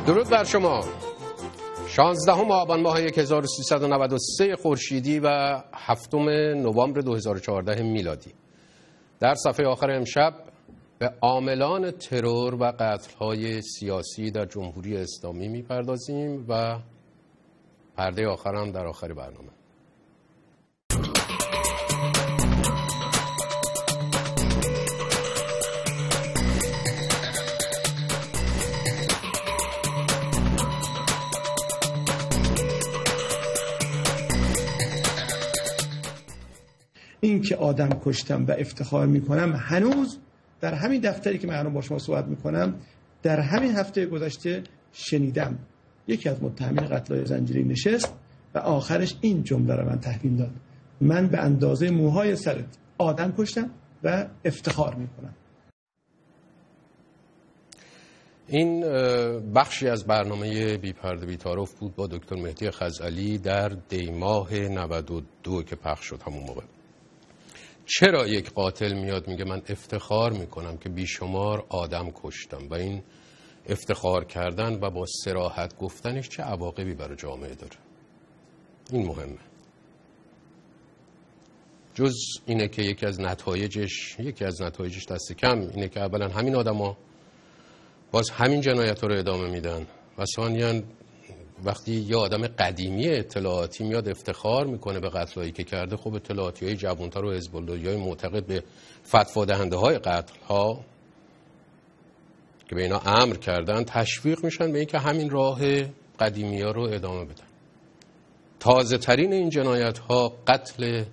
درود بر شما. 16 آبان ماه 1393 خورشیدی و 7 نوامبر 2014 میلادی. در صفحه آخر امشب به عاملان ترور و قتل‌های سیاسی در جمهوری اسلامی میپردازیم و پرده آخر هم در آخر برنامه. این که آدم کشتم و افتخار میکنم، هنوز در همین دفتری که من الان با شما صحبت میکنم در همین هفته گذشته شنیدم یکی از متهمین قتل‌های زنجیری نشست و آخرش این جمله رو من تحویل داد: من به اندازه موهای سرت آدم کشتم و افتخار میکنم. این بخشی از برنامه بی پرده بی تعارف بود با دکتر مهدی خزعلی در دیماه 92 که پخش شد. همون موقع چرا یک قاتل میاد میگه من افتخار میکنم که بیشمار آدم کشتم و این افتخار کردن و با صراحت گفتنش چه عواقبی برای جامعه داره؟ این مهمه. جز اینه که یکی از نتایجش دست کم اینه که اولا همین آدما باز همین جنایت رو ادامه میدن و ثانیاً وقتی یه آدم قدیمی اطلاعاتی میاد افتخار میکنه به قتلایی که کرده، خب اطلاعاتی های جوانتر و حزب اللهیای معتقد به فتوا دهنده های قتل ها که به اینا امر کردن تشویق میشن به اینکه همین راه قدیمی ها رو ادامه بدن. تازه ترین این جنایت ها قتل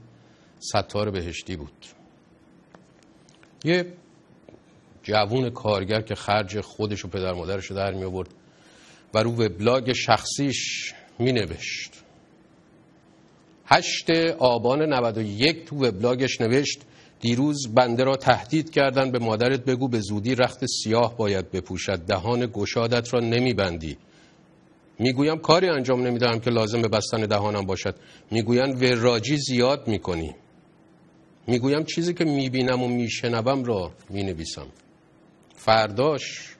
ستار بهشتی بود. یه جوون کارگر که خرج خودش و پدر مادرش رو در می آورد و رو وبلاگ شخصیش می نوشت. 8 آبان 91 تو وبلاگش نوشت: دیروز بنده را تهدید کردن، به مادرت بگو به زودی رخت سیاه باید بپوشد، دهان گشادت را نمی بندی. میگویم کاری انجام نمیدهم که لازم به بستن دهانم باشد. میگوین وراجی زیاد میکنی. میگویم چیزی که میبینم و میشنوم را مینویسم. فرداش،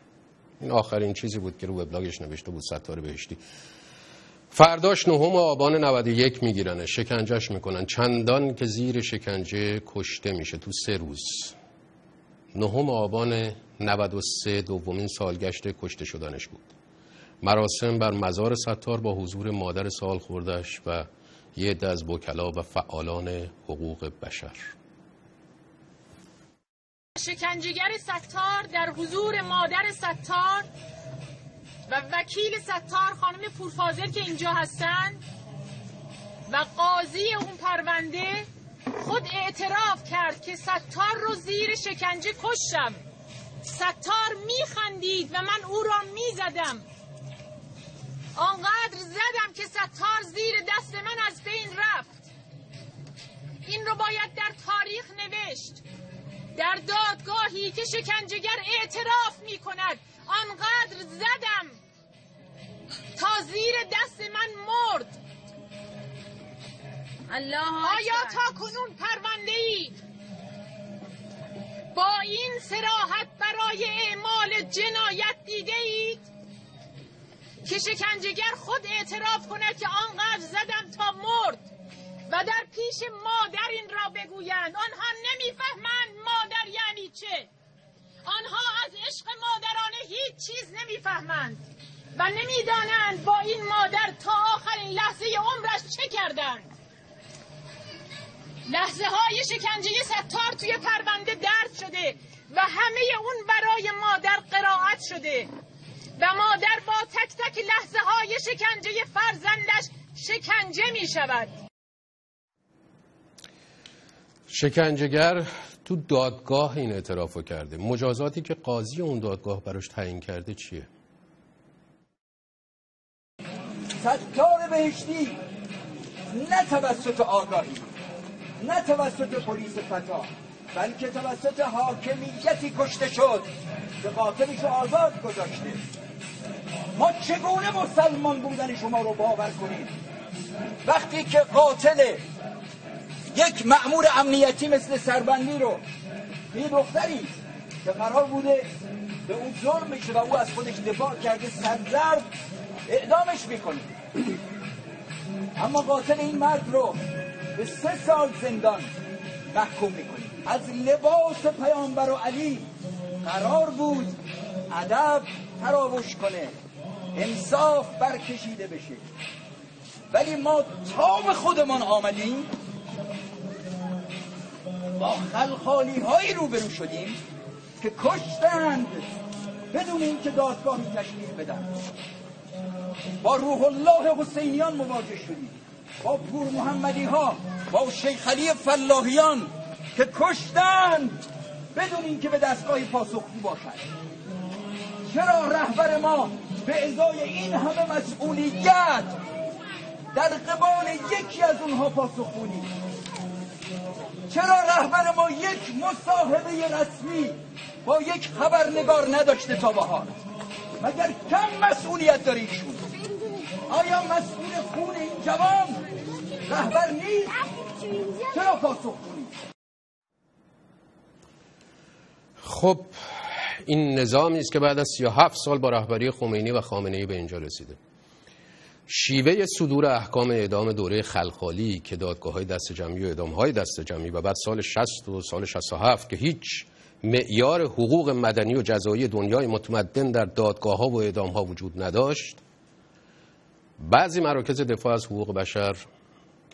این آخرین چیزی بود که رو وبلاگش نوشته بود ستار بهشتی، فرداش 9 آبان 91 میگیرن، شکنجهش میکنن، چندان که زیر شکنجه کشته میشه تو 3 روز. 9 آبان 93 دومین سالگشت کشته شدنش بود. مراسم بر مزار ستار با حضور مادر سالخورده‌اش و یه عده از وکلا و فعالان حقوق بشر. شکنجهگر ستار در حضور مادر ستار و وکیل ستار خانم پورفاضل که اینجا هستن و قاضی اون پرونده خود اعتراف کرد که ستار رو زیر شکنجه کشتم. ستار میخندید و من او را میزدم. آنقدر زدم که ستار زیر دست من از بین رفت. این رو باید در تاریخ نوشت. در دادگاهی که شکنجهگر اعتراف می کند آنقدر زدم تا زیر دست من مرد. آیا تا کنون پرونده ای با این صراحت برای اعمال جنایت دیده اید که شکنجهگر خود اعتراف کند که آنقدر زدم تا مرد و در پیش مادر این را بگویند؟ آنها نمیفهمند مادر یعنی چه. آنها از عشق مادرانه هیچ چیز نمیفهمند و نمیدانند با این مادر تا آخرین لحظه عمرش چه کردند. لحظه های شکنجه ستار توی پرونده درد شده و همه اون برای مادر قرائت شده و مادر با تک تک لحظه های شکنجه فرزندش شکنجه می شود. شکنجهگر تو دادگاه این اعترافو کرده. مجازاتی که قاضی اون دادگاه براش تعیین کرده چیه؟ ستار بهشتی نه توسط آگاهی، نه توسط پلیس فتا، بلکه توسط حاکمیتی کشته شد که قاتلش رو آزاد گذاشته. ما چگونه مسلمان بودن شما رو باور کنیم وقتی که قاتل یک مأمور امنیتی مثل سربندی رو، یه دختری که قرار بوده به اون ظلم میشه و او از خودش دفاع کرده سرزرد اعدامش میکنه. اما قاتل این مرد رو به 3 سال زندان محکوم میکنیم. از لباس پیامبر و علی قرار بود ادب تراوش کنه، انصاف برکشیده بشه، ولی ما تا به خودمان آمدیم با خلخالی هایی روبرو شدیم که کشتند بدون اینکه دادگاهی تشکیل بدن. با روح الله حسینیان مواجه شدیم، با پور محمدی ها، با شیخ علی فلاحیان که کشتند بدون اینکه به دستگاهی پاسخگو باشد. چرا رهبر ما به ازای این همه مسئولیت در قبال یکی از اونها پاسخگو نیست؟ چرا رهبر ما یک مصاحبه رسمی با یک خبرنگار نداشته تا به حال؟ مگر کم مسئولیت داره ایشون؟ آیا مسئول خون این جوان رهبر نیست؟ چرا پاسخگو نیست؟ خب این نظامی است که بعد از 37 سال با رهبری خمینی و خامنه‌ای به اینجا رسیده. شیوه صدور احکام اعدام دوره خلخالی که دادگاه‌های دست جمعی و اعدام‌های دست جمعی و بعد سال 60 و سال 67 که هیچ معیار حقوق مدنی و جزایی دنیای متمدن در دادگاه‌ها و اعدام‌ها وجود نداشت، بعضی مراکز دفاع از حقوق بشر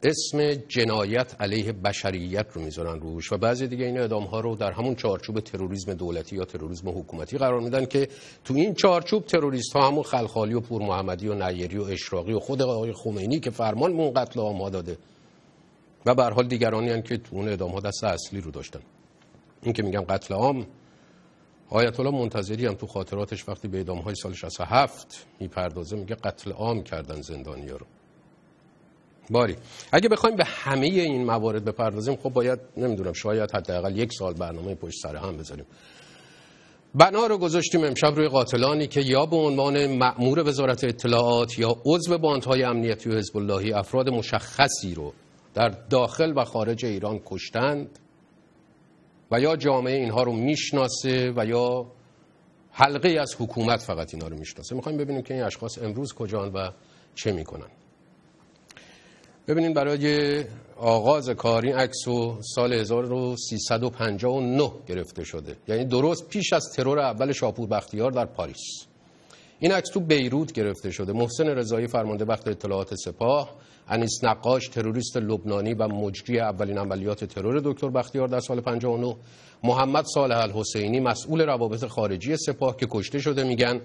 اسم جنایت علیه بشریت رو میذارن روش و بعضی دیگه این اعدام‌ها رو در همون چارچوب تروریسم دولتی یا تروریسم حکومتی قرار میدن که تو این چارچوب تروریست‌ها همون خلخالی و پور محمدی و نیری و اشراقی و خود آقای خمینی که فرمان به قتل عام‌ها داده و به هر حال دیگرانی هستند که تو اون اعدام‌ها دست اصلی رو داشتن. این که میگم قتل عام، آیت الله منتظری هم تو خاطراتش وقتی به اعدام‌های سال 67 میپردازه میگه قتل عام کردن زندانی‌ها رو. باری اگه بخوایم به همه این موارد بپردازیم خب باید نمیدونم شاید حداقل 1 سال برنامه پشت سر هم بذاریم. بنا رو گذاشتیم امشب روی قاتلانی که یا به عنوان مأمور وزارت اطلاعات یا عضو باندهای امنیتی و حزب اللهی افراد مشخصی رو در داخل و خارج ایران کشتند و یا جامعه اینها رو میشناسه و یا حلقه از حکومت فقط اینا رو میشناسه. میخوایم ببینیم که این اشخاص امروز کجان و چه میکنن. ببینید برای آغاز کار این عکس سال 1359 گرفته شده، یعنی درست پیش از ترور اول شاپور بختیار در پاریس. این عکس تو بیروت گرفته شده. محسن رضایی فرمانده بخت اطلاعات سپاه، انیس نقاش تروریست لبنانی و مجری اولین عملیات ترور دکتر بختیار در سال 59، محمد صالح الحسینی مسئول روابط خارجی سپاه که کشته شده میگن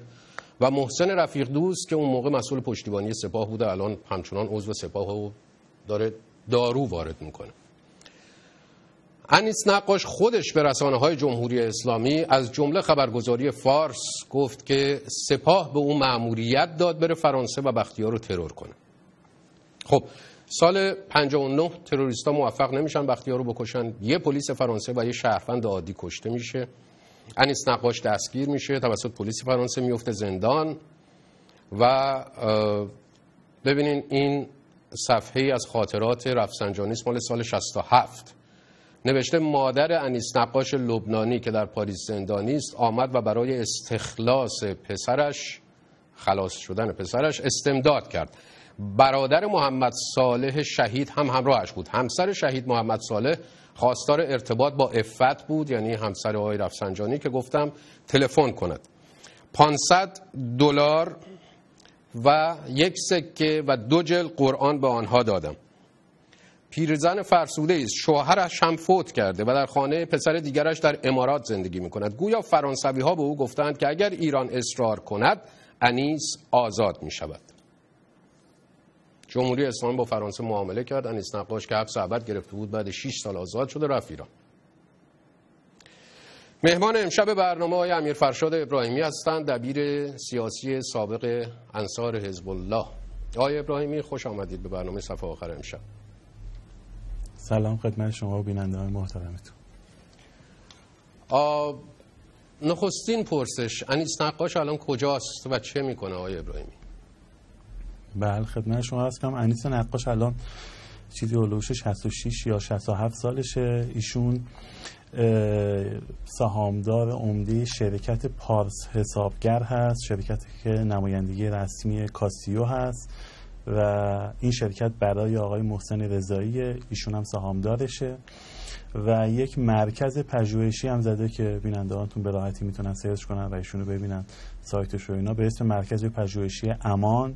و محسن رفیق دوست که اون موقع مسئول پشتیبانی سپاه بوده الان همچنان عضو سپاه و داره دارو وارد میکنه. انیس نقاش خودش به رسانه‌های جمهوری اسلامی از جمله خبرگزاری فارس گفت که سپاه به اون مأموریت داد بره فرانسه و بختیار رو ترور کنه. خب سال 59 تروریستا موفق نمیشن بختیار رو بکشن، یه پلیس فرانسه و یه شهروند عادی کشته میشه. انیس نقاش دستگیر میشه، توسط پلیس فرانسه میفته زندان و ببینین این صفحه از خاطرات رفسنجانی مال سال 67 نوشته مادر انیس نقاش لبنانی که در پاریس زندانی است آمد و برای استخلاص پسرش، خلاص شدن پسرش استمداد کرد. برادر محمد صالح شهید هم همراهش بود. همسر شهید محمد صالح خواستار ارتباط با عفت بود، یعنی همسر آقای رفسنجانی که گفتم تلفن کند. $500 و 1 سکه و 2 جلد قرآن به آنها دادم. پیرزن فرسوده است، شوهرش هم فوت کرده و در خانه پسر دیگرش در امارات زندگی می کند. گویا فرانسوی ها به او گفتند که اگر ایران اصرار کند انیس آزاد می شود. جمهوری اسلامی با فرانسه معامله کرد. انیس نقاش که حبس ابد گرفته بود بعد 6 سال آزاد شده رفت ایران. مهمان امشب برنامه آقای امیر فرشاد ابراهیمی هستند، دبیر سیاسی سابق انصار حزب الله. آقای ابراهیمی خوش آمدید به برنامه صفحه آخر امشب. سلام خدمت شما و بینندگان محترمتون. نخستین پرسش، انیس نقاش الان کجاست و چه میکنه آقای ابراهیمی؟ بله خدمت شما هستم. انیس نقاش الان چیزی هلوش 66 یا 67 سالشه. ایشون سهامدار عمده شرکت پارس حسابگر هست، شرکتی که نمایندگی رسمی کاسیو هست و این شرکت برای آقای محسن رضایی، ایشون هم سهامدارشه و یک مرکز پژوهشی هم زده که بینندگانتون به راحتی میتونن سرچ کنن و ایشونو ببینن سایتش و اینا، به اسم مرکز پژوهشی امان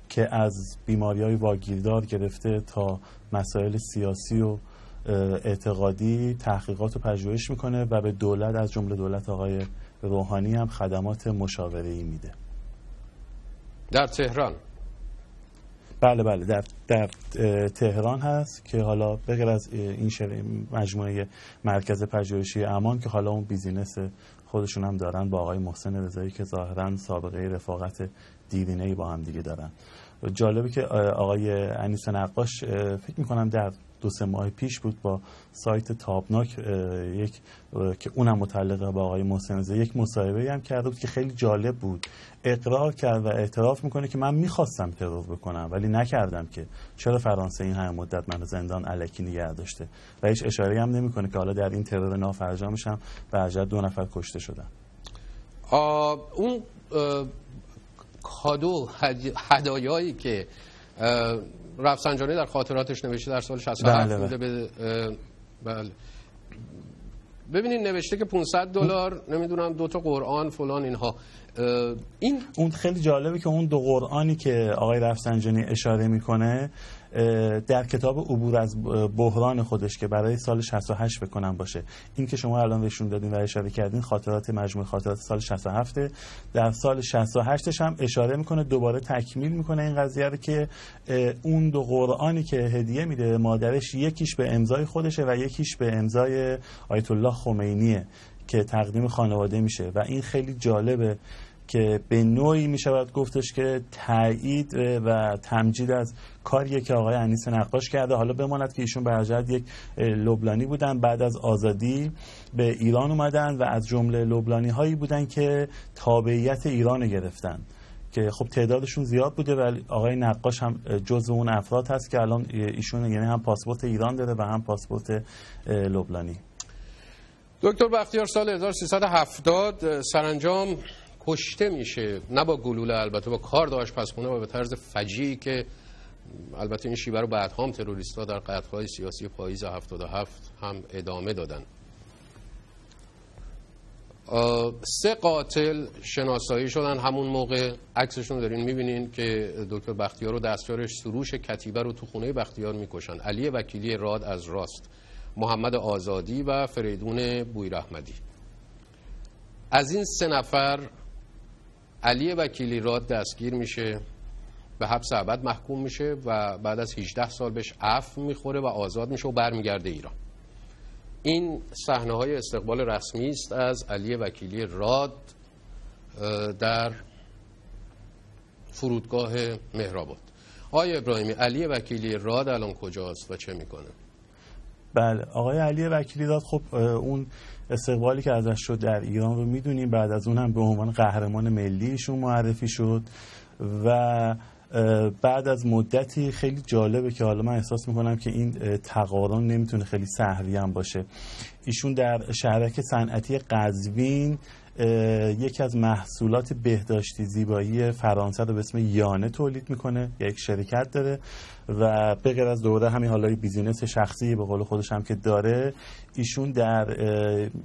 که از بیماری‌های واگیردار گرفته تا مسائل سیاسی و اعتقادی تحقیقات و پژوهش میکنه و به دولت از جمله دولت آقای روحانی هم خدمات مشاوره‌ای میده. در تهران؟ بله در تهران هست که حالا بغیر از این مجموعه مرکز پژوهشی امان که حالا اون بیزینس خودشون هم دارن با آقای محسن رضایی که ظاهرا سابقه رفاقت دیرینه‌ای با هم دیگه دارن. جالبه که آقای انیس نقاش فکر میکنم در 2-3 ماه پیش بود با سایت تابناک که اونم متعلقه با آقای محسن رضایی یک مصاحبه‌ای هم کرده بود که خیلی جالب بود. اقرار کرد و اعتراف میکنه که من میخواستم ترور بکنم ولی نکردم، که چرا فرانسه این همه مدت منو زندان الکی نگه داشته و هیچ اشاره‌ای هم نمیکنه که حالا در این ترور نافرجامش هم به عجب 2 نفر کشته شدن. اون کادو هدایایی که رفسنجانی در خاطراتش نوشته در سال 67 بوده بله. ببینید نوشته که $500 نمیدونم 2 تا قرآن فلان اینها. اون خیلی جالبه که اون 2 قرآنی که آقای رفسنجانی اشاره میکنه در کتاب عبور از بحران خودش که برای سال 68 بکنم باشه، این که شما الان نشون دادین و اشاره کردین خاطرات مجموعه خاطرات سال 67 در سال 68ش هم اشاره میکنه، دوباره تکمیل میکنه این قضیه رو که اون 2 قرآنی که هدیه میده مادرش یکیش به امضای خودشه و یکیش به امضای آیت الله خمینیه که تقدیم خانواده میشه و این خیلی جالبه که به نوعی میشود گفتش که تایید و تمجید از کاریه که آقای انیس نقاش کرده. حالا بماند که ایشون به حجت یک لبنانی بودن، بعد از آزادی به ایران اومدن و از جمله لبنانی هایی بودن که تابعیت ایران گرفتن که خب تعدادشون زیاد بوده و آقای نقاش هم جزو اون افراد هست که الان ایشون یعنی هم پاسپورت ایران داره و هم پاسپورت لبنانی. دکتر بختیار سال 1370 سرانجام کشته میشه، نه با گلوله البته، با کار داشت پسخونه و به طرز فجیعی که البته این شیوه رو بعدها هم تروریست‌ها در قتل‌های سیاسی پاییز 77 هم ادامه دادن. 3 قاتل شناسایی شدن همون موقع، عکسشون دارین میبینین که دکتر بختیار رو دستیارش سروش کتیبه رو تو خونه بختیار میکشن. علی وکیلی راد از راست، محمد آزادی و فریدون بویراحمدی. از این 3 نفر علی وکیلی راد دستگیر میشه، به حبس ابد محکوم میشه و بعد از 18 سال بهش عفو میخوره و آزاد میشه و برمیگرده ایران. این صحنه‌های استقبال رسمی است از علی وکیلی راد در فرودگاه مهرآباد. آقای ابراهیمی، علی وکیلی راد الان کجاست و چه میکنه؟ بله، آقای علی وکیلی راد خب اون استقبالی که ازش شد در ایران رو میدونیم، بعد از اون هم به عنوان قهرمان ملیشون معرفی شد و بعد از مدتی خیلی جالبه که حالا من احساس میکنم که این تقارن نمیتونه خیلی سهلی هم باشه. ایشون در شهرک صنعتی قزوین یکی از محصولات بهداشتی زیبایی فرانسه رو به اسم یانه تولید میکنه، یک شرکت داره و به غیر از دوره همین حالا بیزینس شخصی به قول خودش هم که داره، ایشون در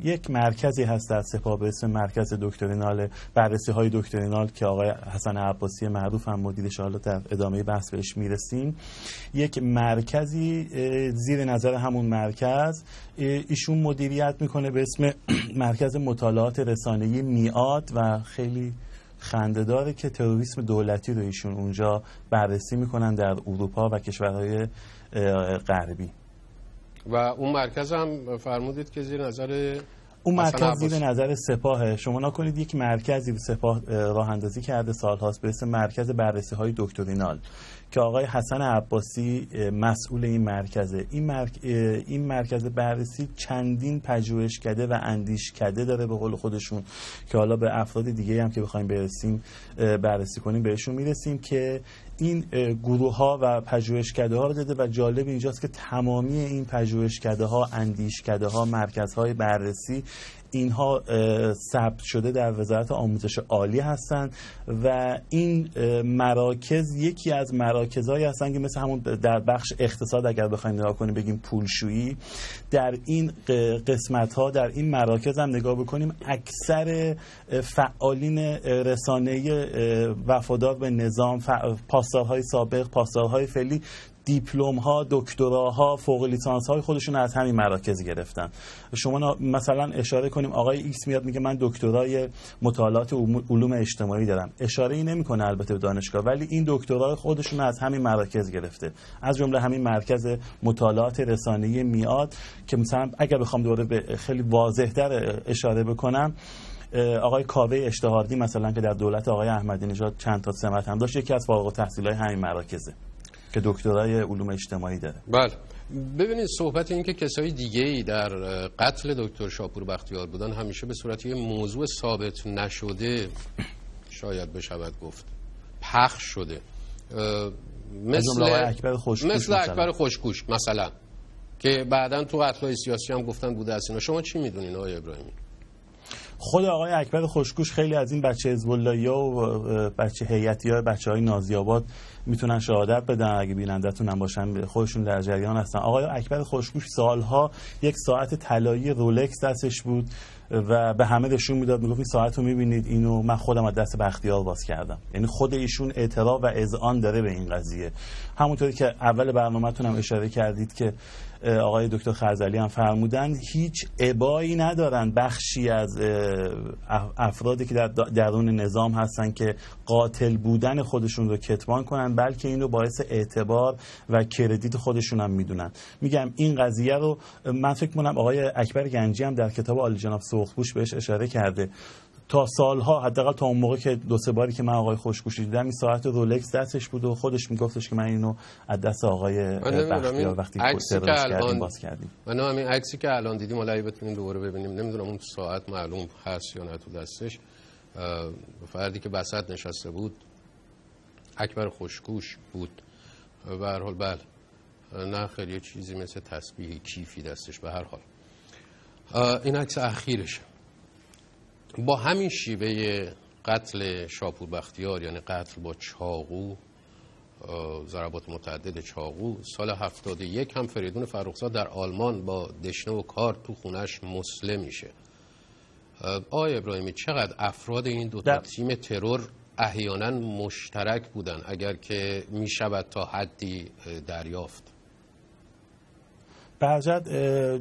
یک مرکزی هست در سپاه به اسم مرکز دکترینال بررسی های دکترینال که آقای حسن عباسی معروف هم مدیرش، حالا در ادامه بحث بهش میرسیم، یک مرکزی زیر نظر همون مرکز ایشون مدیریت میکنه به اسم مرکز مطالعات رسانه‌ای میعاد و خیلی خنده‌داره که تروریسم دولتی رو ایشون اونجا بررسی میکنن در اروپا و کشورهای غربی. و اون مرکز هم فرمودید که زیر نظر اون مرکز زیر نظر سپاه. شما نکنید یک مرکزی به سپاه راه اندازی کرده سالهاست به اسم مرکز بررسی های دکترینال که آقای حسن عباسی مسئول این مرکزه. این مرکز بررسی چندین پژوهشکده و اندیشکده داره به قول خودشون که حالا به افراد دیگه هم که بخوایم برسیم بررسی کنیم بهشون میرسیم که این گروه ها و پژوهشکده ها رو داده و جالب اینجاست که تمامی این پژوهشکده ها، اندیشکده ها، مرکزهای بررسی اینها ثبت شده در وزارت آموزش عالی هستند و این مراکز یکی از مراکزهایی هستند که مثل همون در بخش اقتصاد اگر بخوایم نگاه کنیم بگیم پولشویی، در این قسمت ها در این مراکز هم نگاه بکنیم اکثر فعالین رسانه‌ای وفادار به نظام، پاسدارهای سابق، پاسدارهای فعلی، دیپلم ها، دکتراها، فوق لیسانس های خودشون از همین مراکز گرفتن. شما مثلا اشاره کنیم آقای ایکس میاد میگه من دکترای مطالعات علوم اجتماعی دارم، اشاره ای نمیکنه البته به دانشگاه، ولی این دکترای خودشون از همین مراکز گرفته، از جمله همین مرکز مطالعات رسانه‌ای میاد که مثلا اگر بخوام دوباره به خیلی واضح‌تر اشاره بکنم، آقای کاوه اشتهاردی مثلا که در دولت آقای احمدی نژاد چند تا سمت هم داشت، یکی از فارغ التحصیلای همین مراکزه که دکترای علوم اجتماعی داره. بله ببینید، صحبت این که کسای دیگه‌ای در قتل دکتر شاپور بختیار بودن همیشه به صورت یه موضوع ثابت نشده شاید بشود گفت، پخش شده، مثل اکبر خوشگوش مثلا که بعداً تو قتل‌های سیاسی هم گفتن بوده از اینا. شما چی میدونین آقای ابراهیمی؟ خود آقای اکبر خوشگوش خیلی از این بچه حزب اللهی‌ها و بچه هیئتی‌ها، بچه‌های نازی آباد میتونن شهادت بدن، اگه بیننده‌تون هم باشن خودشون در جریان هستن. آقای اکبر خوشگوش سالها یک ساعت طلایی رولکس دستش بود و به همه نشون میداد، میگفت این ساعت رو میبینید، اینو من خودم از دست بختیار باز کردم. یعنی خود ایشون اعتراف و اذعان داره به این قضیه. همونطوری که اول برنامه‌تون هم اشاره کردید که آقای دکتر خرزلی هم فرمودن، هیچ ابایی ندارن بخشی از افرادی که در درون نظام هستن که قاتل بودن خودشون رو کتمان کنن، بلکه اینو باعث اعتبار و کردیت خودشون هم میدونن. میگم این قضیه رو من فکر کنم آقای اکبر گنجی هم در کتاب عالی جناب سرخپوش بهش اشاره کرده. تا سالها، حداقل تا اون موقع که دو سه باری که من آقای خوشگوش دیدم، این ساعت رولکس دستش بود و خودش میگفتش که من اینو از دست آقای بختیار وقتی ترورش کردیم باز کردیم. من همین عکسی که الان دیدیم حالا بتونیم دوباره ببینیم، نمیدونم اون ساعت معلوم هست یا نه تو دستش، فردی که وسط نشسته بود اکبر خوشگوش بود. به هر حال بله، نه خیلی چیزی مثل تسبیح کیفی دستش. به هر حال این عکس اخیرشه. با همین شیوه قتل شاپور بختیار، یعنی قتل با چاقو، ضربات متعدد چاقو، سال 71 هم فریدون فرخزاد در آلمان با دشنه و کار تو خونش مسله میشه. آقای ابراهیمی، چقدر افراد این دو تا تیم ترور احیانا مشترک بودن اگر که میشود تا حدی دریافت؟ برجت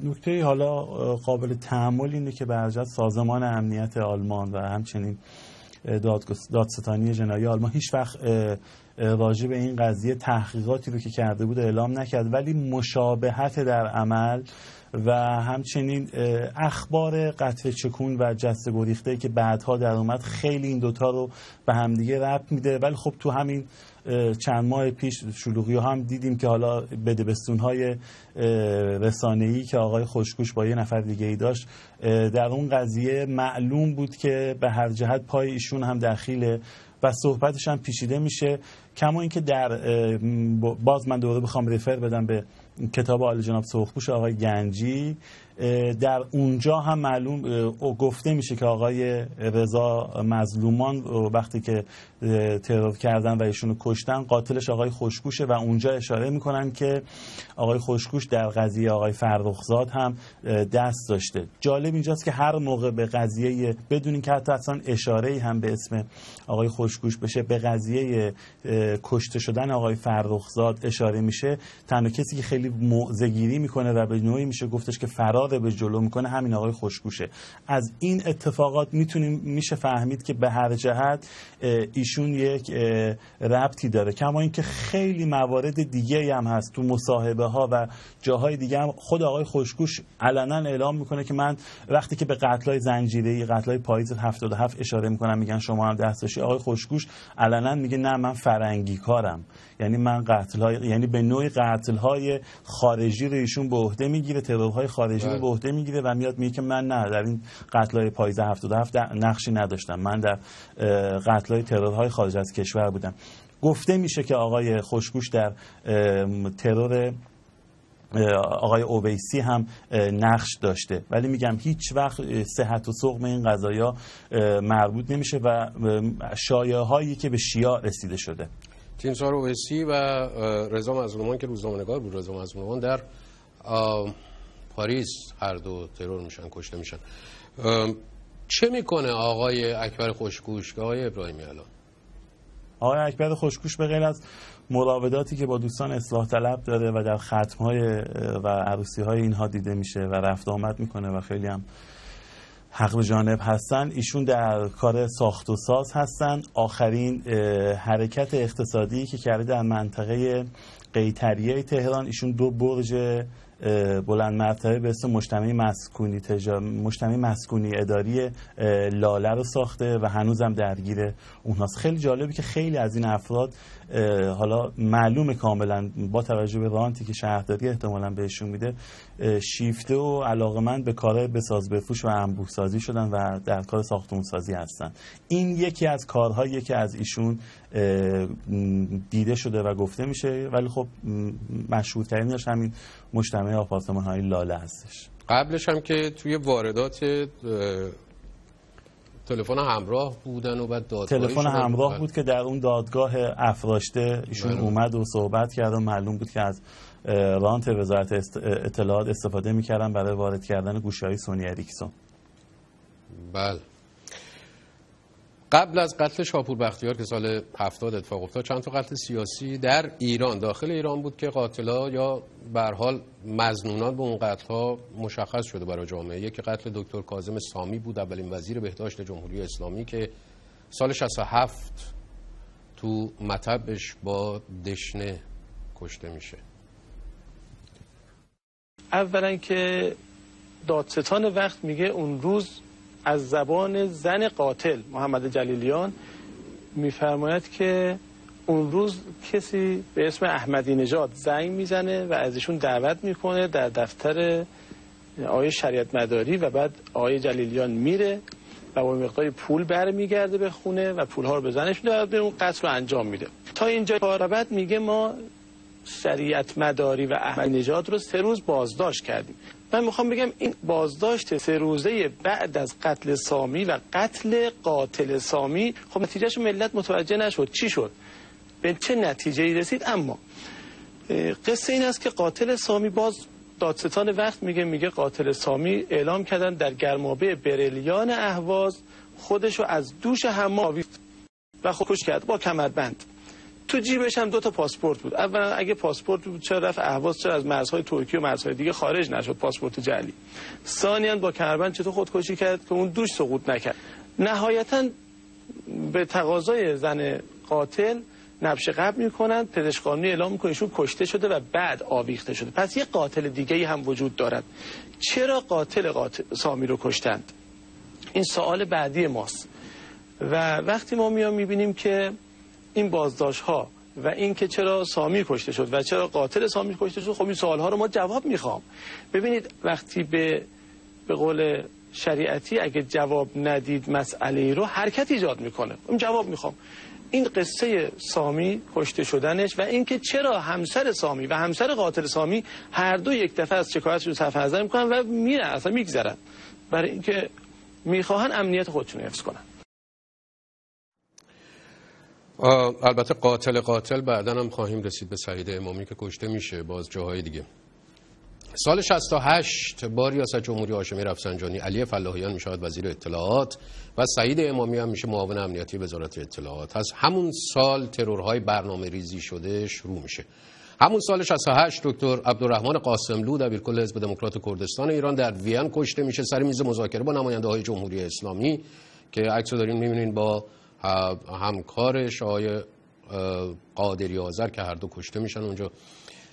نکته حالا قابل تأمل اینه که برجت سازمان امنیت آلمان و همچنین دادستانی جنایی آلمان هیچ وقت راجع به این قضیه تحقیقاتی رو که کرده بود اعلام نکرد، ولی مشابهت در عمل و همچنین اخبار قتل چکون و جسته گریخته که بعدها در اومد خیلی این دوتا رو به همدیگه ربط میده. ولی خب تو همین چند ماه پیش شلوغی ها هم دیدیم که حالا بدبستون‌های رسانه‌ای که آقای خوشگوش با یه نفر دیگه ای داشت، در اون قضیه معلوم بود که به هر جهت پای ایشون هم دخیله و صحبتش هم پیچیده میشه. کما اینکه در باز من دوباره بخوام رفر بدم به کتاب عالی جناب سرخپوش آقای گنجی، در اونجا هم معلوم گفته میشه که آقای رضا مظلومان وقتی که ترور کردن و ایشونو کشتن قاتلش آقای خوشگوشه و اونجا اشاره میکنن که آقای خوشگوش در قضیه آقای فرخزاد هم دست داشته. جالب اینجاست که هر موقع به قضیه بدون اینکه حتی اصلا اشاره‌ای هم به اسم آقای خوشگوش بشه به قضیه کشته شدن آقای فرخزاد اشاره میشه، تنها کسی که خیلی موضع‌گیری میکنه و به نوعی میشه گفتش که فرار به جلو میکنه همین آقای خوشگوشه. از این اتفاقات میشه فهمید که به هر جهت ایشون یک ربطی داره. کما اینکه خیلی موارد دیگه هم هست تو مصاحبه ها و جاهای دیگه هم خود آقای خوشگوش علنا اعلام میکنه که من وقتی که به قتل‌های زنجیره‌ای، قتل‌های پاییز 77 اشاره میکنم میگن شما هم دست داشتی، آقای خوشگوش علنا میگه نه من فرنگی کارم، یعنی من یعنی به نوعی قتل‌های خارجی رو ایشون به عهده میگیره، ترورهای خارجی رو به عهده میگیره و میاد میگه که من نه در این قتل‌های پاییز 77 نقشی نداشتم، من در قتل‌های ترورهای خارج از کشور بودم. گفته میشه که آقای خوشگوش در ترور آقای اویسی هم نقش داشته، ولی میگم هیچ وقت صحت و سقم این قضایا مربوط نمیشه و شایعه هایی که به شیعه رسیده شده. تیمسار اویسی و رضا مظلومان که روزنامه‌نگار بود، رضا مظلومان در پاریس هر دو ترور میشن، کشته میشن. چه میکنه آقای اکبر خوشگوش، آقای ابراهیمی الان؟ آقای اکبر خوشگوش به غیر از مراوداتی که با دوستان اصلاح طلب داره و در ختم‌های و عروسی‌های اینها دیده میشه و رفت آمد میکنه و خیلی هم حق به جانب هستن، ایشون در کار ساخت و ساز هستن. آخرین حرکت اقتصادی که کرده در منطقه قیطریه تهران، ایشون 2 برج بلند مرتبه به اسم مجتمع مسکونی اداری لاله رو ساخته و هنوزم درگیر اونهاست. خیلی جالبه که خیلی از این افراد حالا معلومه کاملا با توجه به رانتی که شهرداری احتمالاً بهشون میده، شیفته و علاقمند به کار بساز بفروش و انبوه سازی شدن و در کار ساختمون سازی هستن. این یکی از کارهایی که از ایشون دیده شده و گفته میشه، ولی خب مشهورترینش همین مجتمع آپارتمان‌های لاله هستش. قبلش هم که توی واردات تلفن همراه بودن و بعد دادگاهی تلفن همراه بود که در اون دادگاه افراشته ایشون اومد و صحبت کرد و معلوم بود که از رانت وزارت اطلاعات استفاده میکردن برای وارد کردن گوشی‌های سونی اریکسون. بله. قبل از قتل شاپور بختیار که سال 70 اتفاق افتاد، چند تا قتل سیاسی در ایران، داخل ایران بود که قاتلا یا به هر حال مظنونان به اون قتل‌ها مشخص شده برای جامعه. یکی قتل دکتر کاظم سامی بود، اولین وزیر بهداشت جمهوری اسلامی که سال 67 تو مطبش با دشنه کشته میشه. اولا که دادستان وقت میگه اون روز از زبان زن قاتل محمد جلیلیان میفرماید که اون روز کسی به اسم احمدی نژاد زنگ میزنه و ازشون دعوت میکنه در دفتر آقای شریعت مداری و بعد آقای جلیلیان میره و با مقدار پول برمیگرده به خونه و پولها رو به زنش میده و به اون قتل رو انجام میده. تا اینجا بعد میگه ما شریعت مداری و احمدی نژاد رو 3 روز بازداشت کردیم. من میخوام بگم این بازداشت 3 روزه بعد از قتل سامی و قتل قاتل سامی، خب نتیجهش ملت متوجه نشد چی شد، به چه نتیجه‌ای رسید. اما قصه این است که قاتل سامی، باز دادستان وقت میگه قاتل سامی اعلام کردن در گرمابه بریلیان اهواز خودشو از دوش حمام آویخت و خودکشی کرد با کمربند. تو جیبش هم 2 تا پاسپورت بود. اولا اگه پاسپورت بود چرا رفت اهواز، چرا از مرزهای ترکیه و مرزهای دیگه خارج نشد پاسپورت جعلی. ثانیاً با کمربند چطور خودکشی کرد که اون دوش سقوط نکرد. نهایتاً به تقاضای زن قاتل نبش قبل میکنن، پزشک قانونی اعلام میکنه ایشون کشته شده و بعد آویخته شده. پس یه قاتل دیگه‌ای هم وجود دارد. چرا قاتل سامی رو کشتند؟ این سوال بعدی ماست. و وقتی ما میبینیم که این بازداشت ها و این که چرا سامی کشته شد و چرا قاتل سامی کشته شد، خب این سوال ها رو ما جواب میخوام. ببینید وقتی به قول شریعتی اگه جواب ندید مسئله رو حرکت ایجاد میکنه. من جواب میخوام. این قصه سامی کشته شدنش و اینکه چرا همسر سامی و همسر قاتل سامی هر دو یک دفعه از شکایتشون صرف نظر میکنن و میرن اصلا میگذرن برای اینکه میخواهن امنیت خودشون حفظ کنن. البته قاتل بعداً هم خواهیم رسید به سعید امامی که کشته میشه باز جاهای دیگه. سال 68 با ریاست جمهوری هاشمی رفسنجانی، علی فلاحیان میشود وزیر اطلاعات و سعید امامی هم میشه معاون امنیتی وزارت اطلاعات. از همون سال ترورهای برنامه ریزی شده شروع میشه. همون سال 68 دکتر عبدالرحمن قاسملو دبیرکل حزب دموکرات کردستان ایران در وین کشته میشه سر میز مذاکره با نماینده‌های جمهوری اسلامی که عکسو دارین میبینین با همکارش آقای قادری آذر که هر دو کشته میشن اونجا.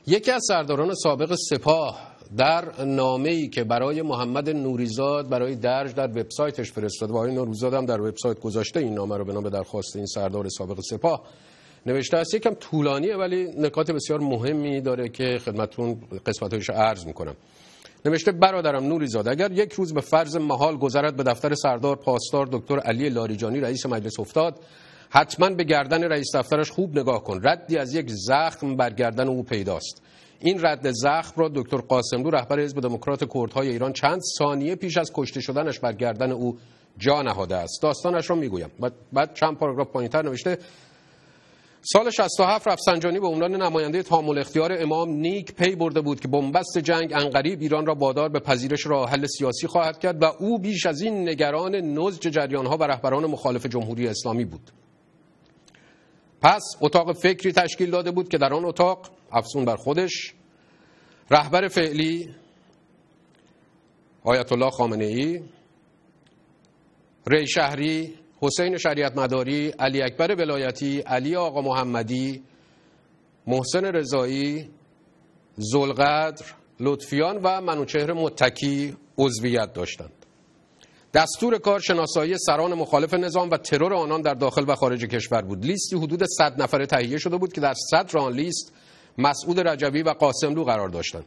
یکی از سرداران سابق سپاه در نامه‌ای که برای محمد نوریزاد برای درج در وبسایتش فرستاده و آقای نوریزاد هم در وبسایت گذاشته این نامه رو بنا به درخواست این سردار سابق سپاه نوشته است. یکم طولانیه ولی نکات بسیار مهمی داره که خدمتتون قسمت‌هایش عرض می‌کنم. نوشته برادرم نوریزاد اگر یک روز به فرض محال گذرد به دفتر سردار پاسدار دکتر علی لاریجانی رئیس مجلس افتاد، حتما به گردن رئیس دفترش خوب نگاه کن. ردی از یک زخم بر گردن او پیداست. این رد زخم را دکتر قاسملو رهبر حزب دموکرات کردهای ایران چند ثانیه پیش از کشته شدنش بر گردن او جا نهاده است. داستانش را میگویم. بعد چند پاراگراف پایین‌تر نوشته سال 67 رفسنجانی به عنوان نماینده تامل اختیار امام نیک پی برده بود که بنبست جنگ عنقریب ایران را وادار به پذیرش راه حل سیاسی خواهد کرد و او بیش از این نگران نضج جریان‌ها و رهبران مخالف جمهوری اسلامی بود. پس اتاق فکری تشکیل داده بود که در آن اتاق افزون بر خودش رهبر فعلی آیت الله خامنه‌ای، ری شهری، حسین شریعت مداری، علی اکبر ولایتی، علی آقا محمدی، محسن رضایی، ذوالقدر، لطفیان و منوچهر متکی عضویت داشتند. دستور کار شناسایی سران مخالف نظام و ترور آنان در داخل و خارج کشور بود. لیستی حدود 100 نفره تهیه شده بود که در صدر آن لیست مسعود رجبی و قاسملو قرار داشتند.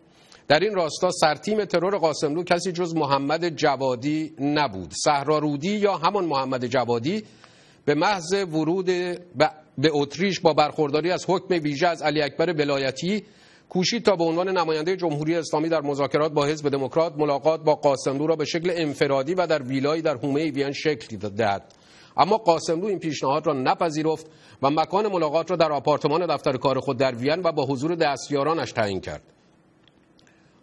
در این راستا سرتیم ترور قاسملو کسی جز محمد جوادی نبود. صحرارودی یا همان محمد جوادی به محض ورود به اتریش با برخورداری از حکم ویژه از علی اکبر ولایتی کوشید تا به عنوان نماینده جمهوری اسلامی در مذاکرات با حزب دموکرات ملاقات با قاسملو را به شکل انفرادی و در ویلایی در حومه وین شکل دهد. اما قاسملو این پیشنهاد را نپذیرفت و مکان ملاقات را در آپارتمان دفتر کار خود در وین و با حضور دستیارانش تعیین کرد.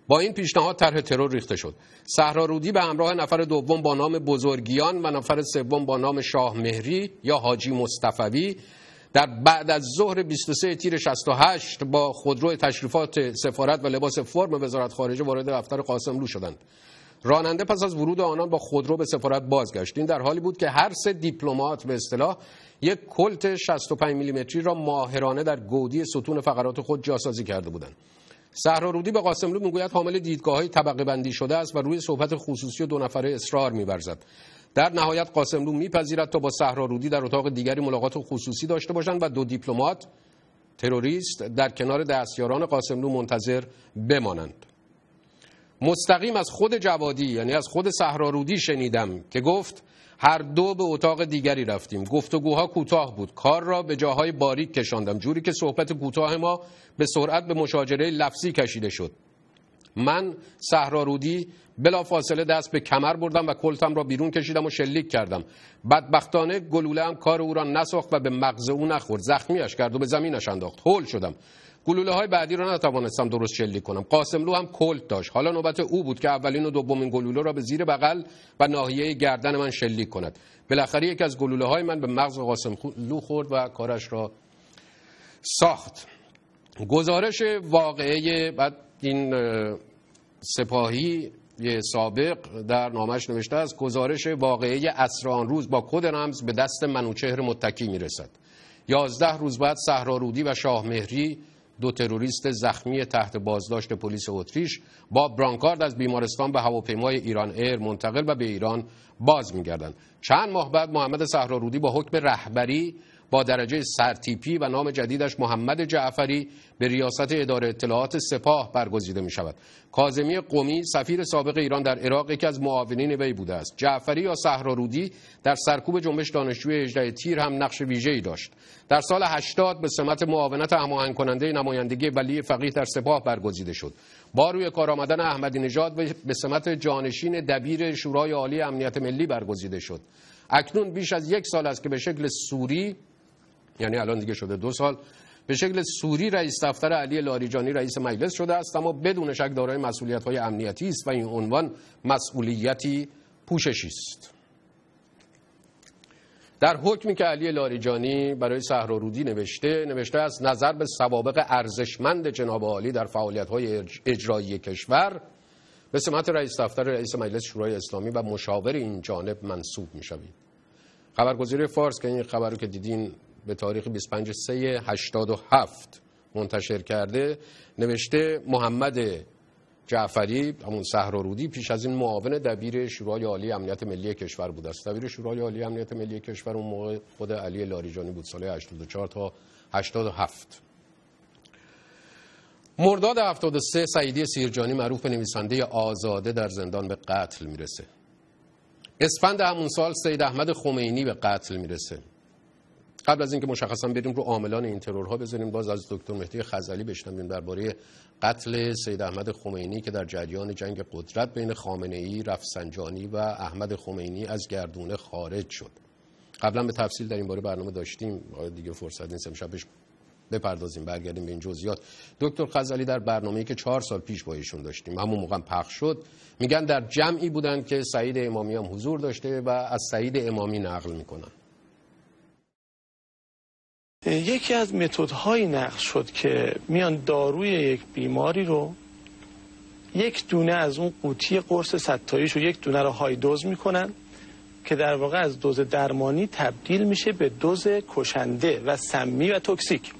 با این پیشنهاد طرح ترور ریخته شد. صحرارودی به همراه نفر دوم با نام بزرگیان و نفر سوم با نام شاه مهری یا حاجی مصطفوی در بعد از ظهر 23 تیر 68 با خودرو تشریفات سفارت و لباس فرم وزارت خارجه وارد دفتر قاسملو شدند. راننده پس از ورود آنان با خودرو به سفارت بازگشت. این در حالی بود که هر سه دیپلمات به اصطلاح یک کلت 65 میلیمتری را ماهرانه در گودی ستون فقرات خود جاسازی کرده بودند. صحرارودی به قاسملو میگوید حامل دیدگاه‌های طبقه بندی شده است و روی صحبت خصوصی و دو نفره اصرار می‌ورزد. در نهایت قاسملو میپذیرد تا با صحرارودی در اتاق دیگری ملاقات خصوصی داشته باشند و دو دیپلمات تروریست در کنار دستیاران قاسملو منتظر بمانند. مستقیم از خود جوادی یعنی از خود صحرارودی شنیدم که گفت هر دو به اتاق دیگری رفتیم. گفتگوها کوتاه بود. کار را به جاهای باریک کشاندم جوری که صحبت کوتاه ما به سرعت به مشاجره لفظی کشیده شد. من صحرارودی بلافاصله دست به کمر بردم و کلتم را بیرون کشیدم و شلیک کردم. بدبختانه گلوله‌ام کار او را نساخت و به مغز او نخورد. زخمیش کرد و به زمینش انداخت. هول شدم. گلوله‌های بعدی را نتوانستم درست شلیک کنم. قاسملو هم کلت داشت. حالا نوبت او بود که اولین و دومین گلوله را به زیر بغل و ناحیه گردن من شلیک کند. بالاخره یکی از گلوله‌های من به مغز قاسملو خورد و کارش را ساخت. گزارش واقعه بعد این سپاهی سابق در نامش نوشته است گزارش واقعه عصر آن روز با کد رمز به دست منوچهر متکی میرسد. 11 روز بعد صحرارودی و شاه مهری دو تروریست زخمی تحت بازداشت پلیس اتریش با برانکارد از بیمارستان به هواپیمای ایران ایر منتقل و به ایران باز می‌گردند. چند ماه بعد محمد صحرارودی با حکم رهبری با درجه سرتیپی و نام جدیدش محمد جعفری به ریاست اداره اطلاعات سپاه برگزیده می شود. کاظمی قمی سفیر سابق ایران در عراق یکی از معاونین وی بوده است. جعفری یا صحرارودی در سرکوب جنبش دانشجوی 18 تیر هم نقش ویژه‌ای داشت. در سال 80 به سمت معاونت هماهنگ کننده نمایندگی ولی فقیه در سپاه برگزیده شد. با روی کار آمدن احمدی نژاد به سمت جانشین دبیر شورای عالی امنیت ملی برگزیده شد. اکنون بیش از یک سال است که به شکل سوری، یعنی الان دیگه شده 2 سال، به شکل سوری رئیس دفتر علی لاریجانی رئیس مجلس شده است، اما بدون شک دارای مسئولیت‌های امنیتی است و این عنوان مسئولیتی پوششی است. در حکمی که علی لاریجانی برای صحرارودی نوشته است نظر به سوابق ارزشمند جناب عالی در فعالیت‌های اجرایی کشور به سمت رئیس دفتر رئیس مجلس شورای اسلامی و مشاور این جانب منصوب می‌شوید. خبرگزاری فارس که این خبر رو که دیدین به تاریخ 25/3/87 منتشر کرده نوشته محمد جعفری همون صحرارودی پیش از این معاون دبیر شورای عالی امنیت ملی کشور بود است. دبیر شورای عالی امنیت ملی کشور اون موقع خود علی لاریجانی بود، سال 84 تا 87. مرداد 73 سعیدی سیرجانی معروف به نویسنده آزاده در زندان به قتل میرسه. اسفند همون سال سید احمد خمینی به قتل میرسه. قبل از اینکه مشخصا بریم رو عاملان این ترورها بزنیم، باز از دکتر مهدی خزعلی بشنویم درباره قتل سید احمد خمینی که در جریان جنگ قدرت بین خامنه‌ای، رفسنجانی و احمد خمینی از گردونه خارج شد. قبلا به تفصیل در این باره برنامه داشتیم، دیگه فرصت نیست امشب بهش بپردازیم، برگردیم به این جزئیات. دکتر خزعلی در برنامه‌ای که 4 سال پیش با ایشون داشتیم، همون موقع پخش شد، میگن در جمعی بودن که سعید امامی هم حضور داشته و از سعید امامی نقل میکنن. یکی از متدهای نقل شد که میان داروی یک بیماری رو یک دونه از اون قوطی قرص 100 تاییش و یک دونه رو های دوز میکنن که در واقع از دوز درمانی تبدیل میشه به دوز کشنده و سمی و توکسیک.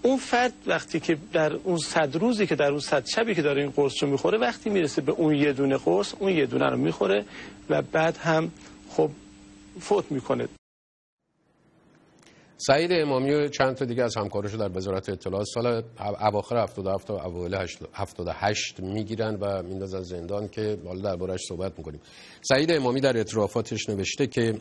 اون فرد وقتی که در اون 100 روزی که در اون 100 شبی که داره این قرص رو میخوره، وقتی میرسه به اون یه دونه قرص، اون یه دونه رو میخوره و بعد هم خب فوت میکنه. سعید امامی و چند تا دیگه از همکاراشو در وزارت اطلاعات سال اواخر 77 تا اوایل 78 میگیرن و میندازن زندان که حالا درباره‌اش صحبت میکنیم. سعید امامی در اعترافاتش نوشته که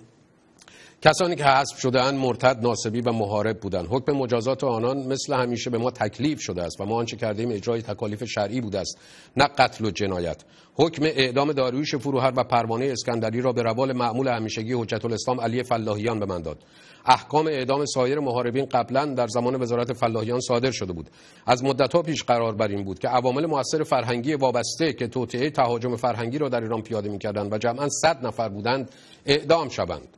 کسانی که حذف شده‌اند مرتد، ناصبی و محارب بودند. حکم مجازات آنان مثل همیشه به ما تکلیف شده است و ما آنچه کردیم اجرای تکالیف شرعی بوده است، نه قتل و جنایت. حکم اعدام داریوش فروهر و پروانه اسکندری را به روال معمول همیشگی حجت الاسلام علی فلاحیان به من داد. احکام اعدام سایر محاربین قبلا در زمان وزارت فلاحیان صادر شده بود. از مدت‌ها پیش قرار بر این بود که عوامل مؤثر فرهنگی وابسته که توطئه تهاجم فرهنگی را در ایران پیاده می‌کردند و جمعاً 100 نفر بودند اعدام شوند.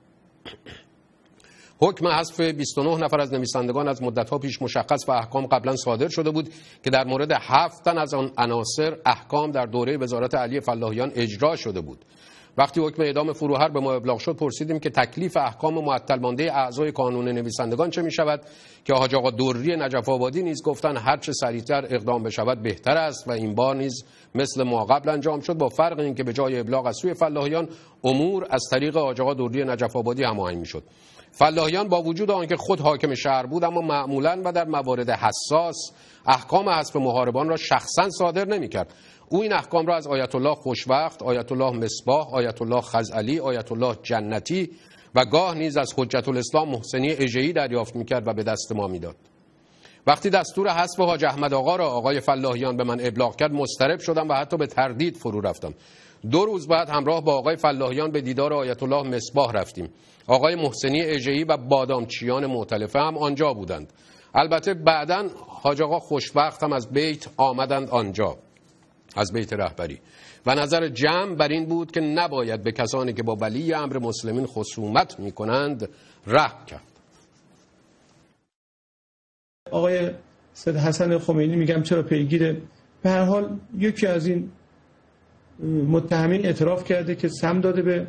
حکم حذف 29 نفر از نویسندگان از مدت‌ها پیش مشخص و احکام قبلا صادر شده بود که در مورد 7 تن از آن عناصر احکام در دوره وزارت علی فلاحیان اجرا شده بود. وقتی حکم اعدام فروهر به ما ابلاغ شد، پرسیدیم که تکلیف احکام معطل مانده اعضای کانون نویسندگان چه می‌شود که حاج آقا دری نجف آبادی نیز گفتن هر چه سریعتر اقدام بشود بهتر است و این بار نیز مثل ما قبل انجام شد، با فرق اینکه به جای ابلاغ از سوی فلاحیان امور از طریق حاج آقا دری نجف آبادی هماهنگ می‌شد. فلاحیان با وجود آنکه خود حاکم شهر بود، اما معمولاً و در موارد حساس احکام حذف محاربان را شخصاً صادر نمی‌کرد. او این احکام را از آیت الله خوشوقت، آیت الله مصباح، آیت الله خزعلی، آیت الله جنتی و گاه نیز از حجت الاسلام محسنی اژه‌ای دریافت می‌کرد و به دست ما می‌داد. وقتی دستور حذف حاج احمد آقا را آقای فلاحیان به من ابلاغ کرد، مضطرب شدم و حتی به تردید فرو رفتم. 2 روز بعد همراه با آقای فلاحیان به دیدار آیت الله مصباح رفتیم. آقای محسنی اژه‌ای و بادامچیان مؤتلفه هم آنجا بودند. البته بعداً حاج آقا خوشوقت هم از بیت آمدند آنجا، از بیت رهبری، و نظر جمع بر این بود که نباید به کسانی که با ولی امر مسلمین خصومت می‌کنند رحم کرد. آقای سید حسن خمینی میگم چرا پیگیر، به هر حال یکی از این متهمین اعتراف کرده که سم داده به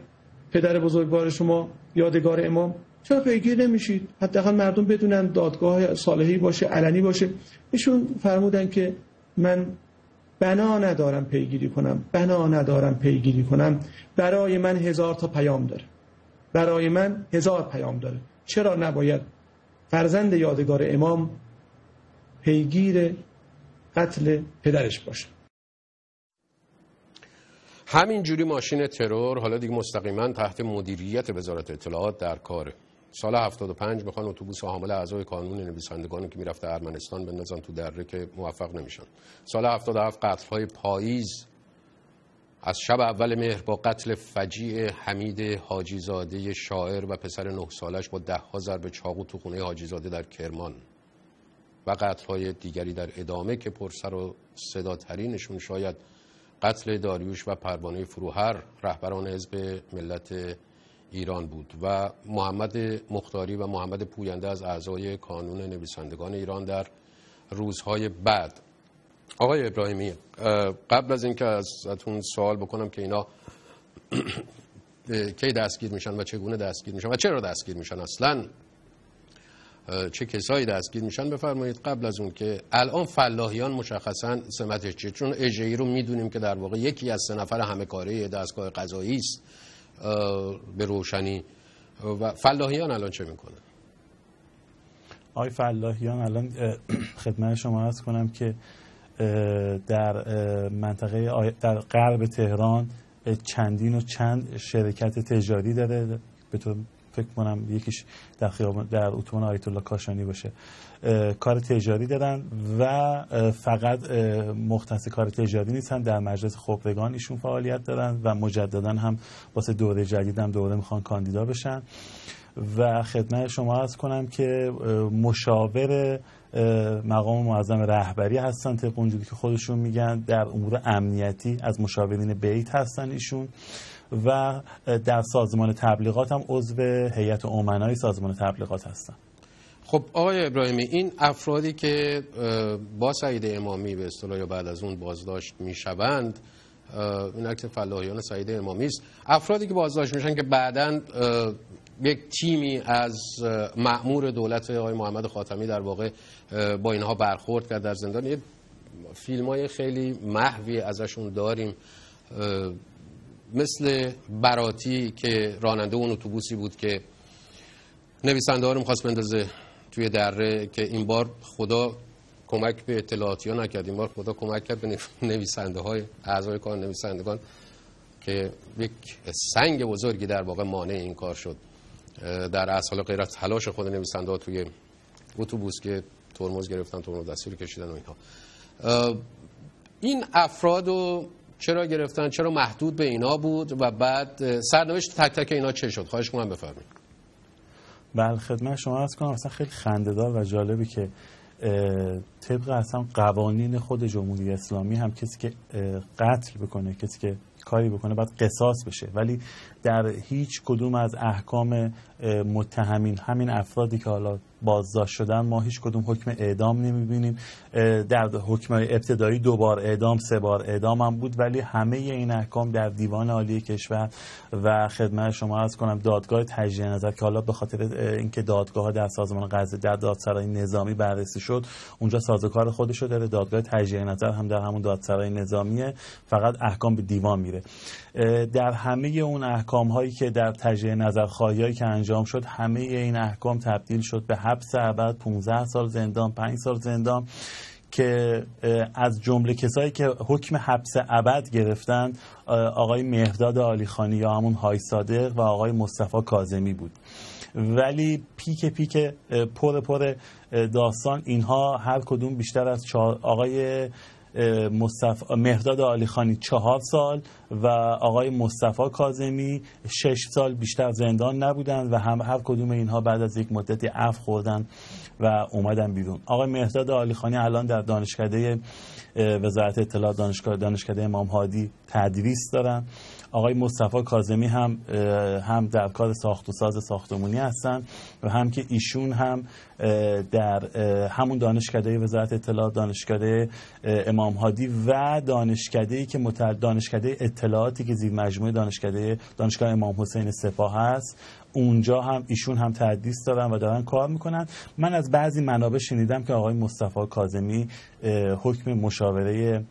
پدر بزرگوار شما یادگار امام، چرا پیگیر نمیشید؟ حداقل مردم بدونن دادگاه صالحی باشه، علنی باشه. ایشون فرمودن که من بنا ندارم پیگیری کنم، برای من 1000 تا پیام داره، برای من 1000 پیام داره. چرا نباید فرزند یادگار امام پیگیر قتل پدرش باشه؟ همین جوری ماشین ترور حالا دیگه مستقیما تحت مدیریت وزارت اطلاعات در کاره. سال 75 میخوان اتوبوس حامل اعضای کانون نویسندگانی که میرفته ارمنستان بندازن تو دره که موفق نمیشن. سال 77 قتل‌های پاییز، از شب اول مهر با قتل فجیع حمید حاجی زاده شاعر و پسر 9 سالش با 10 ضرب چاقو تو خونه حاجی زاده در کرمان، و قتل‌های دیگری در ادامه که پرسر و صداترینشون شاید قتل داریوش و پروانه فروهر رهبران حزب ملت ایران بود و محمد مختاری و محمد پوینده از اعضای کانون نویسندگان ایران در روزهای بعد. آقای ابراهیمی، قبل از اینکه ازتون سوال بکنم که اینا کی دستگیر میشن و چگونه دستگیر میشن و چرا دستگیر میشن، اصلا چه کسایی دستگیر میشن، بفرمایید قبل از اون که الان فلاحیان مشخصا سمتش چیه؟ چون اژه‌ای رو میدونیم که در واقع یکی از 3 نفر همه کاره دستگاه قضایی است به روشنی، و فلاحیان الان چه میکنه؟ آقای فلاحیان الان خدمت شما عرض کنم که در منطقه در غرب تهران چند شرکت تجاری داره، به طور فکر کنم یکیش در اتوبان آیت الله کاشانی باشه، کار تجاری دارن و فقط مختص کار تجاری نیستن، در مجلس خبرگان ایشون فعالیت دارن و مجددا هم واسه دوره جدید هم دوره میخوان کاندیدا بشن. و خدمت شما عرض کنم که مشاور مقام معظم رهبری هستن، طبق اونجوری که خودشون میگن در امور امنیتی از مشاورین بیت هستن ایشون، و در سازمان تبلیغات هم عضو هیئت امنای سازمان تبلیغات هستن. خب آقای ابراهیمی، این افرادی که با سعید امامی به اصطلاح یا بعد از اون بازداشت میشوند، این عکس فلاحیان سعید امامی است، افرادی که بازداشت میشن که بعداً یک تیمی از مأمور دولت آقای محمد خاتمی در واقع با اینها برخورد کرد در زندان، یه فیلم‌های خیلی محوی ازشون داریم، مثل براتی که راننده اون اتوبوسی بود که نویسنده ها رو می‌خواست بندازه توی دره، که این بار خدا کمک به اطلاعاتی‌ها نکرد، این بار خدا کمک کرد به نویسنده های اعضای کار نویسندگان که یک سنگ بزرگی در واقع مانع این کار شد در اصل غیر از تلاش خود نویسنده ها توی اتوبوس که ترمز گرفتن، ترمز دستی رو کشیدن و اینها. این افراد رو چرا گرفتن؟ چرا محدود به اینا بود؟ و بعد سرنوشت تک تک اینا چه شد؟ خواهش کنم بفرمایید. بله خدمت شما عرض کنم، اصلا خیلی خنده‌دار و جالبی که طبق اصلا قوانین خود جمهوری اسلامی هم کسی که قتل بکنه، کسی که کاری بکنه باید قصاص بشه، ولی در هیچ کدوم از احکام متهمین، همین افرادی که حالا بازداشت شدن، ما هیچ کدوم حکم اعدام نمیبینیم. در حکم ابتدایی 2 بار اعدام، 3 بار اعدام هم بود، ولی همه این احکام در دیوان عالی کشور و خدمت شما عرض کنم دادگاه تجدید نظر که حالا به خاطر اینکه دادگاه‌ها در سازمان قضایی در دادسرای نظامی بررسی شد، اونجا سازوکار خودشو داره، دادگاه تجدید نظر هم در همون دادسرای نظامیه، فقط احکام به دیوان میره. در همه اون احکام هایی که در تجدید نظر خواهیایی که انجام شد، همه این احکام تبدیل شد به حبس ابد، 15 سال زندان، 5 سال زندان، که از جمله کسایی که حکم حبس ابد گرفتن آقای مهرداد عالیخانی یا همون های صادق و آقای مصطفی کاظمی بود. ولی پیک پر داستان اینها هر کدوم بیشتر از آقای مهرداد عالیخانی 4 سال و آقای مصطفی کاظمی 6 سال بیشتر زندان نبودن و هر کدوم اینها بعد از یک مدتی عفو خوردن و اومدن بیرون. آقای مهرداد عالیخانی الان در دانشکده وزارت اطلاعات دانشکده امام هادی تدریس دارن. آقای مصطفی کاظمی هم در کار ساخت و ساز ساختمانی هستن و هم که ایشون هم در همون دانشکده وزارت اطلاعات دانشکده امام هادی و دانشکده‌ای که دانشکده اطلاعاتی که زیر مجموعه دانشگاه امام حسین سپاه هست، اونجا هم ایشون هم تدریس دارن و دارن کار میکنن. من از بعضی منابع شنیدم که آقای مصطفی کاظمی حکم مشاوره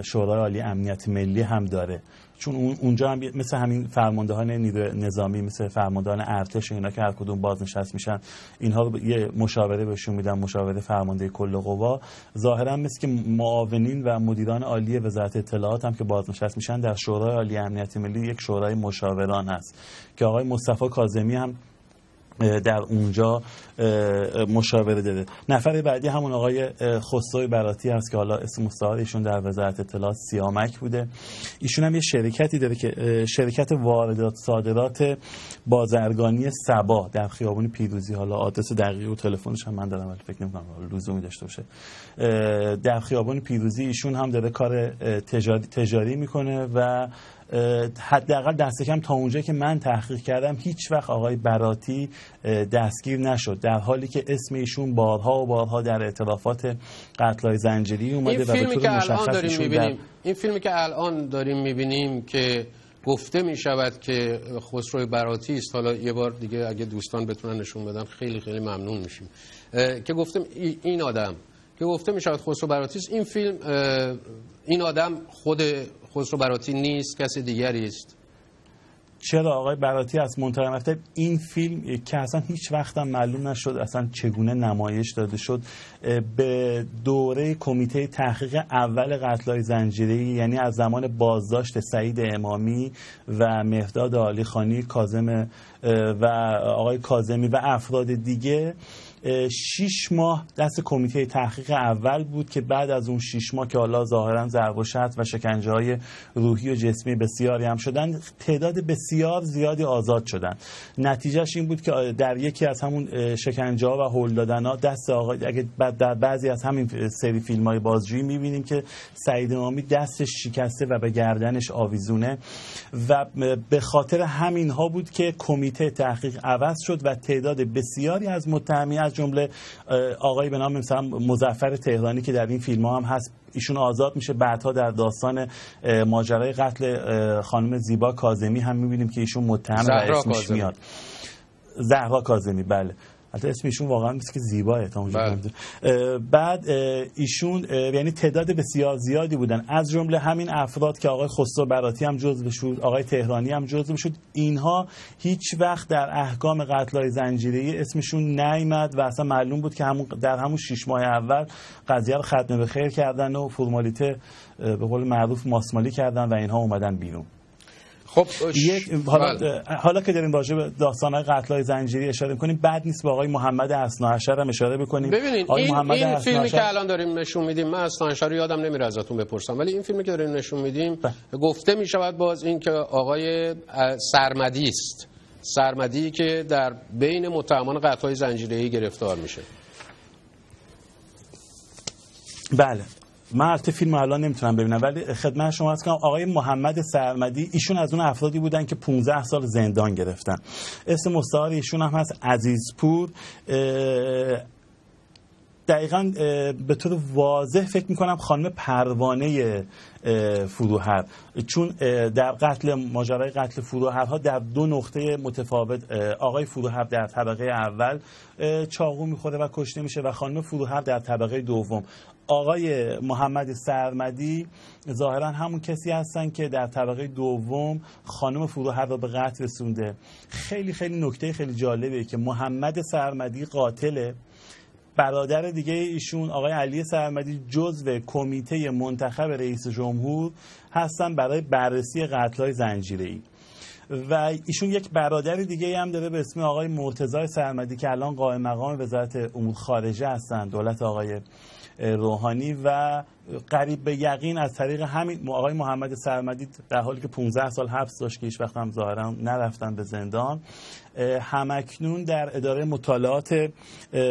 شورای عالی امنیت ملی هم داره، چون اونجا هم مثل همین فرماندهان نیروی نظامی، مثل فرماندهان ارتش، اینا که هر کدوم بازنشست میشن، اینها رو یه مشاوره بهشون میدن، مشاوره فرمانده کل قوا. ظاهرا مثل که معاونین و مدیران عالی وزارت اطلاعات هم که بازنشست میشن در شورای عالی امنیت ملی یک شورای مشاوران هست که آقای مصطفی کاظمی هم در اونجا مشاوره داده. نفر بعدی همون آقای خسرو براتی هست که حالا اسم مستعار ایشون در وزارت اطلاعات سیامک بوده. ایشون هم یه شرکتی داره که شرکت واردات صادرات بازرگانی سبا در خیابان پیروزی، حالا آدرس دقیق و تلفنش هم من دارم ولی فکر نمی‌کنم لزومی داشته باشه، در خیابان پیروزی ایشون هم داره کار تجاری میکنه و حداقل دست کم تا اونجا که من تحقیق کردم هیچ وقت آقای براتی دستگیر نشد، در حالی که اسم ایشون بارها و بارها در اعترافات قتل‌های زنجیری اومده و به طور مشخص ایشون این فیلمی که الان داریم می‌بینیم که گفته می‌شود که خسرو براتی است، حالا یه بار دیگه اگه دوستان بتونن نشون بدن خیلی خیلی ممنون میشیم، که گفتم این آدم که گفته می‌شود خسرو براتی است. این فیلم این آدم خود خسرو براتی نیست، کسی دیگری است. چرا آقای براتی از منتهی مکتب این فیلم که اصلا هیچ وقت هم معلوم نشد اصلا چگونه نمایش داده شد به دوره کمیته تحقیق اول قتل‌های زنجیره‌ای، یعنی از زمان بازداشت سعید امامی و مهرداد عالیخانی کاظم و آقای کاظمی و افراد دیگه 6 ماه دست کمیته تحقیق اول بود که بعد از اون 6 ماه که حالا ظاهرا ضرب و شتم و شکنجه‌های روحی و جسمی بسیاری هم شدن، تعداد بسیار زیادی آزاد شدن. نتیجهش این بود که در یکی از همون شکنجه‌ها و هول دادن‌ها دست آقای، اگه در بعضی از همین سری فیلم‌های بازجویی می‌بینیم که سعید امامی دستش شکسته و به گردنش آویزونه و به خاطر همین‌ها بود که کمیته تحقیق عوض شد و تعداد بسیاری از متهمین از جمله آقای به نام مثلا مظفر تهرانی که در این فیلم ها هم هست، ایشون آزاد میشه. بعدها در داستان ماجرای قتل خانم زیبا کاظمی هم میبینیم که ایشون متهم و اسمش میاد، زهرا کاظمی. بله، البته اسم ایشون واقعا نیست که زیباه تا اونجا. بعد ایشون یعنی تعداد بسیار زیادی بودن، از جمله همین افراد که آقای خسرو براتی هم جزو شد، آقای تهرانی هم جزو شد. اینها هیچ وقت در احکام قتل‌های زنجیره‌ای اسمشون نیامد و اصلا معلوم بود که در همون 6 ماه اول قضیه رو ختم به خیر کردن و فرمالیته به قول معروف ماسمالی کردن و اینها اومدن بیرون. خب حالا که داریم راجع به داستان‌های قتل‌های زنجیری اشاره می‌کنیم، بد نیست با آقای محمد اثناعشر هم اشاره بکنیم. ببینید این فیلمی که الان داریم نشون میدیم، من اثناعشر رو یادم نمیره ازتون بپرسم، ولی این فیلمی که داریم نشون میدیم گفته میشود باز این که آقای سرمدی است، سرمدی که در بین متهمان قتل‌های زنجیره‌ای گرفتار میشه. بله، من البته فیلم الان نمیتونم ببینم ولی خدمت شما عرض کنم آقای محمد سرمدی ایشون از اون افرادی بودن که 15 سال زندان گرفتن. اسم مستعار ایشون هم هست عزیزپور. دقیقاً به طور واضح فکر میکنم خانم پروانه فروهر، چون در ماجرای قتل فروهرها در 2 نقطه متفاوت آقای فروهر در طبقه اول چاقو میخوره و کشته میشه و خانم فروهر در طبقه دوم. آقای محمد سرمدی ظاهرا همون کسی هستن که در طبقه دوم خانم فروهر رو به قتل رسونده. خیلی نکته خیلی جالبه که محمد سرمدی قاتله، برادر دیگه ایشون آقای علی سرمدی جزو کمیته منتخب رئیس جمهور هستن برای بررسی قتل‌های زنجیره‌ای و ایشون یک برادر دیگه هم داره به اسم آقای مرتضی سرمدی که الان قائم مقام وزارت امور خارجه هستن، دولت آقای روحانی، و قریب به یقین از طریق همین آقای محمد سرمدی در حالی که 15 سال حبس داشت که هیچ وقت هم ظاهرا نرفتن به زندان، همکنون در اداره مطالعات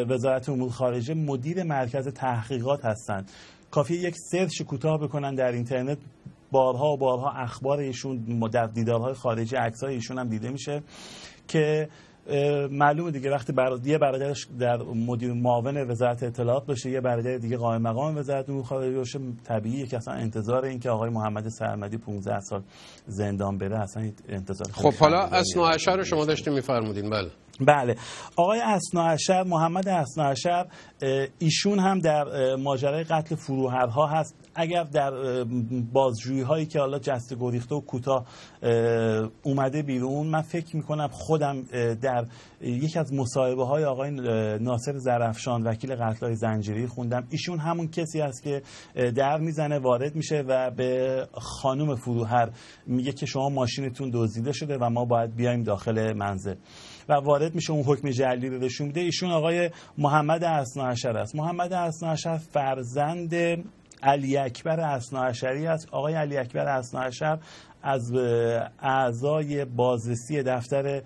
وزارت امور خارجه مدیر مرکز تحقیقات هستند. کافیه یک سرچ کوتاه بکنن در اینترنت، بارها و بارها اخبار ایشون در دیدارهای خارجی عکسای ایشون هم دیده میشه که معلومه دیگه وقتی یه برادرش در مدیر معاون وزارت اطلاعات باشه، یه برادر دیگه قائم مقام وزارت امور خارجه باشه، طبیعیه که اصلا انتظار این که آقای محمد سرمدی 15 سال زندان بره اصلا انتظار. خب حالا اثناعشر رو شما داشتیم میفرمودین. بله، آقای اثناعشر، محمد اثناعشر، ایشون هم در ماجرای قتل فروهرها هست. اگر در بازجویی هایی که حالا جسته گریخته و کوتاه اومده بیرون، من فکر میکنم خودم در یکی از مصاحبه های آقای ناصر زرافشان وکیل قتل‌های زنجیره‌ای خوندم، ایشون همون کسی است که در میزنه، وارد میشه و به خانم فروهر میگه که شما ماشینتون دزدیده شده و ما باید بیایم داخل منزل و وارد میشه، اون حکم جعلی رو نشون میده. ایشون آقای محمد اثناعشر است. محمد اثناعشر فرزند علی اکبر اثناعشری است. آقای علی اکبر اثناعشر از اعضای بازرسی دفتر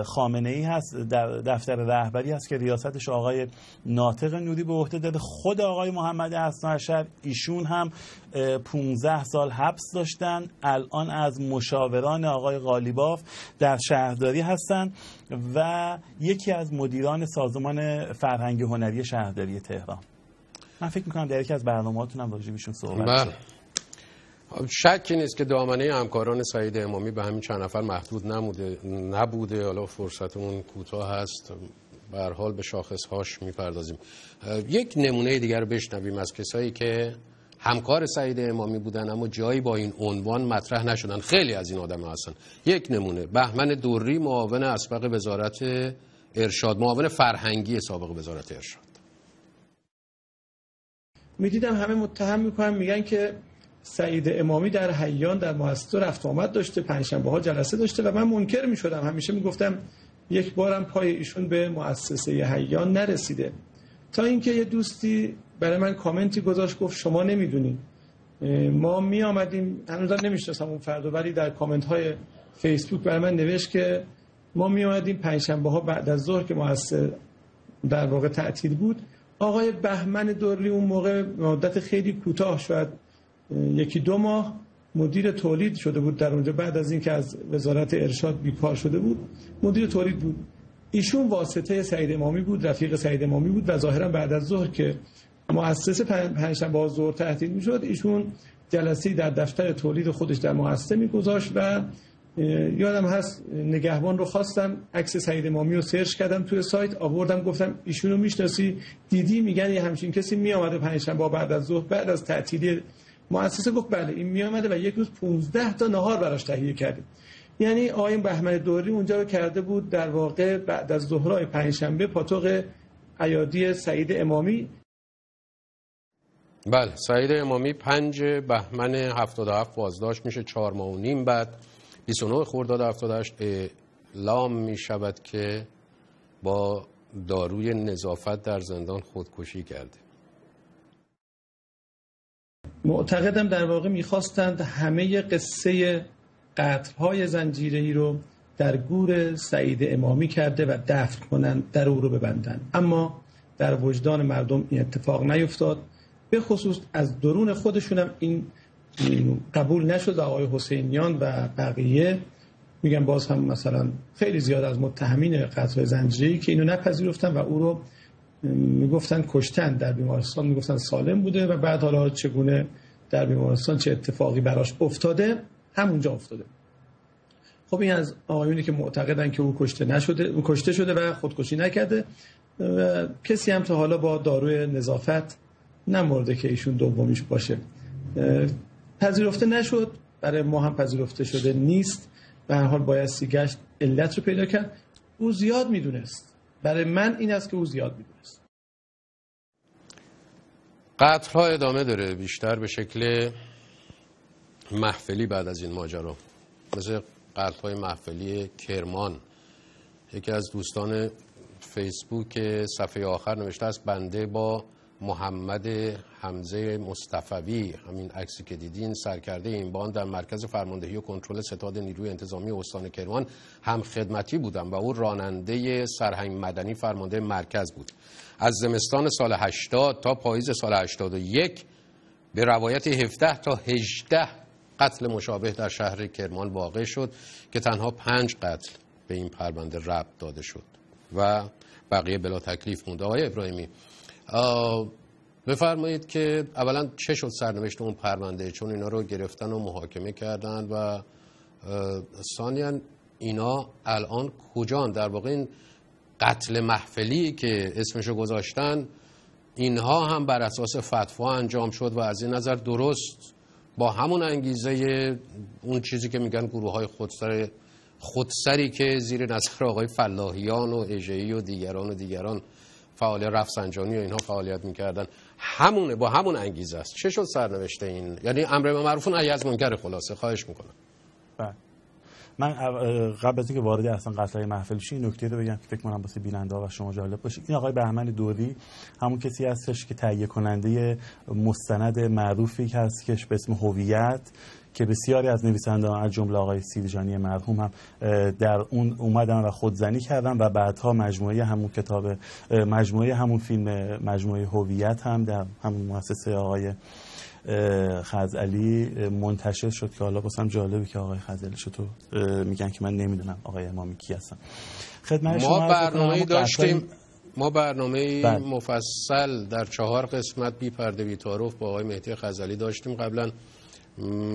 خامنه‌ای هست، در دفتر رهبری هست که ریاستش آقای ناطق نوری به عهده داره. خود آقای محمد اثناعشر ایشون هم 15 سال حبس داشتن، الان از مشاوران آقای قالیباف در شهرداری هستند و یکی از مدیران سازمان فرهنگ هنری شهرداری تهران. من فکر میکنم در یکی از برنامه‌هاتون هم راجع بهشون صحبت شد. شکی نیست که دامنه همکاران سعید امامی به همین چند نفر محدود نبوده. حالا فرصتمون کوتاه هست، به هر حال به شاخصهاش میپردازیم. یک نمونه دیگر رو بشنویم از کسایی که همکار سعید امامی بودن اما جایی با این عنوان مطرح نشدن. خیلی از این آدم هستن. یک نمونه بهمن دوری، معاون اسبق وزارت ارشاد، معاون فرهنگی سابق وزارت ارشاد. میدیدم همه متهم میکنن، میگن که سعید امامی در حیان در مؤسسه رفت آمد داشته، پنجشنبه ها جلسه داشته و من منکر میشدم. همیشه میگفتم یک بارم پای ایشون به مؤسسه حیان نرسیده. تا اینکه یه دوستی برای من کامنتی گذاشت، گفت شما نمیدونید ما می آمدیم، هنوز نمیشناسم اون فردو، ولی در کامنت های فیسبوک برای من نوشت که ما می آمدیم پنجشنبه ها بعد از ظهر که مؤسسه در واقع تعطیل بود. آقای بهمن دوری اون موقع مدت خیلی کوتاه، شاید 1-2 ماه مدیر تولید شده بود در اونجا، بعد از اینکه از وزارت ارشاد بیکار شده بود مدیر تولید بود. ایشون واسطه سعید امامی بود، رفیق سعید امامی بود و ظاهرا بعد از ظهر که مؤسسه پنجشنبه ظهر تعطیل میشد ایشون جلسه‌ای در دفتر تولید خودش در مؤسسه میگذاشت و یادم هست نگهبان رو خواستم، عکس سعید امامی رو سرچ کردم توی سایت آوردم، گفتم ایشونو میشناسی؟ دیدی؟ میگن یه همچین کسی میامده پنجشنبه بعد از ظهر بعد از تعطیلی مؤسسه. گفت بله این میامده و یک روز 15 تا نهار براش تهیه کردیم. یعنی آقای بهمن دوری اونجا رو کرده بود در واقع بعد از ظهرهای پنجشنبه پاتوق ایادی سعید امامی. بله، سعید امامی 5 بهمن 77 بازداشت میشه، 4 ماه و نیم بعد 29 خرداد 78 اعلام می شود که با داروی نظافت در زندان خودکشی کرده. معتقدم در واقع میخواستند همه قصه قتل‌های زنجیره‌ای رو در گور سعید امامی کرده و دفن کنند، در او رو ببندند، اما در وجدان مردم این اتفاق نیفتاد. به خصوص از درون خودشونم این قبول نشد. آقای حسینیان و بقیه میگن باز هم مثلا خیلی زیاد از متهمین قتل زنجیره‌ای که اینو نپذیرفتن و او رو میگفتن کشتن، در بیمارستان میگفتن سالم بوده و بعد حالا چگونه در بیمارستان چه اتفاقی براش افتاده همونجا افتاده. خب این از آقایونی که معتقدن که او کشته شده و خودکشی نکرده و کسی هم تا حالا با داروی نظافت نمورده که ایشون دومیش باشه. پذیرفته نشد، برای ما هم پذیرفته شده نیست. به هر حال بایستی گشت علت رو پیدا کرد. او زیاد میدونست. برای من این است که او زیاد میدونست. قتل ها ادامه داره، بیشتر به شکل محفلی بعد از این ماجرا، مثل قتل های محفلی کرمان. یکی از دوستان فیسبوک صفحه آخر نوشته است بنده با محمد حمزه مصطفوی، همین عکسی که دیدین، سرکرده این باند در مرکز فرماندهی و کنترل ستاد نیروی انتظامی استان کرمان هم خدمتی بودم و او راننده سرهنگ مدنی فرمانده مرکز بود. از زمستان سال 80 تا پاییز سال 81 به روایت 17 تا 18 قتل مشابه در شهر کرمان واقع شد که تنها 5 قتل به این پرونده ربط داده شد و بقیه بلا تکلیف مونده. آقای ابراهیمی، بفرمایید که اولا چه شد سرنوشت اون پرونده، چون اینا رو گرفتن و محاکمه کردن و ثانیاً اینا الان کجان؟ در واقع این قتل محفلی که اسمشو گذاشتن اینها هم بر اساس فتوا انجام شد و از این نظر درست با همون انگیزه اون چیزی که میگن گروه‌های خودسری که زیر نظر آقای فلاحیان و اژه‌ای و دیگران فعال رفسنجانی و اینها فعالیت میکردن، همونه، با همون انگیزه است. چه شد سرنوشت این؟ یعنی امر به معروف و نهی از منکر. خلاصه خواهش میکنم. بله، من قبل از اینکه وارد اصلا قتل‌های محفل شیم نکته رو بگم که فکر کنم واسه بیننده‌ها و شما جالب باشه. این آقای بهمن دوری همون کسی هستش که تهیه کننده مستند معروفی که هست که به اسم هویت، که بسیاری از نویسندگان از جمله آقای سیرجانی مرحوم هم در اون اومدن و خودزنی کردن و بعدها مجموعه همون کتاب، مجموعه همون فیلم، مجموعه هویت هم در همون مؤسسه آقای خزعلی منتشر شد که حالا واسم جالبه که آقای خزعلی شد میگن که من نمیدونم آقای امامی کی هستن. خدمت شما برنامه‌ای داشتیم، ما برنامه مفصل در 4 قسمت بی پرده بی تعارف با آقای مهدی خزعلی داشتیم قبلا.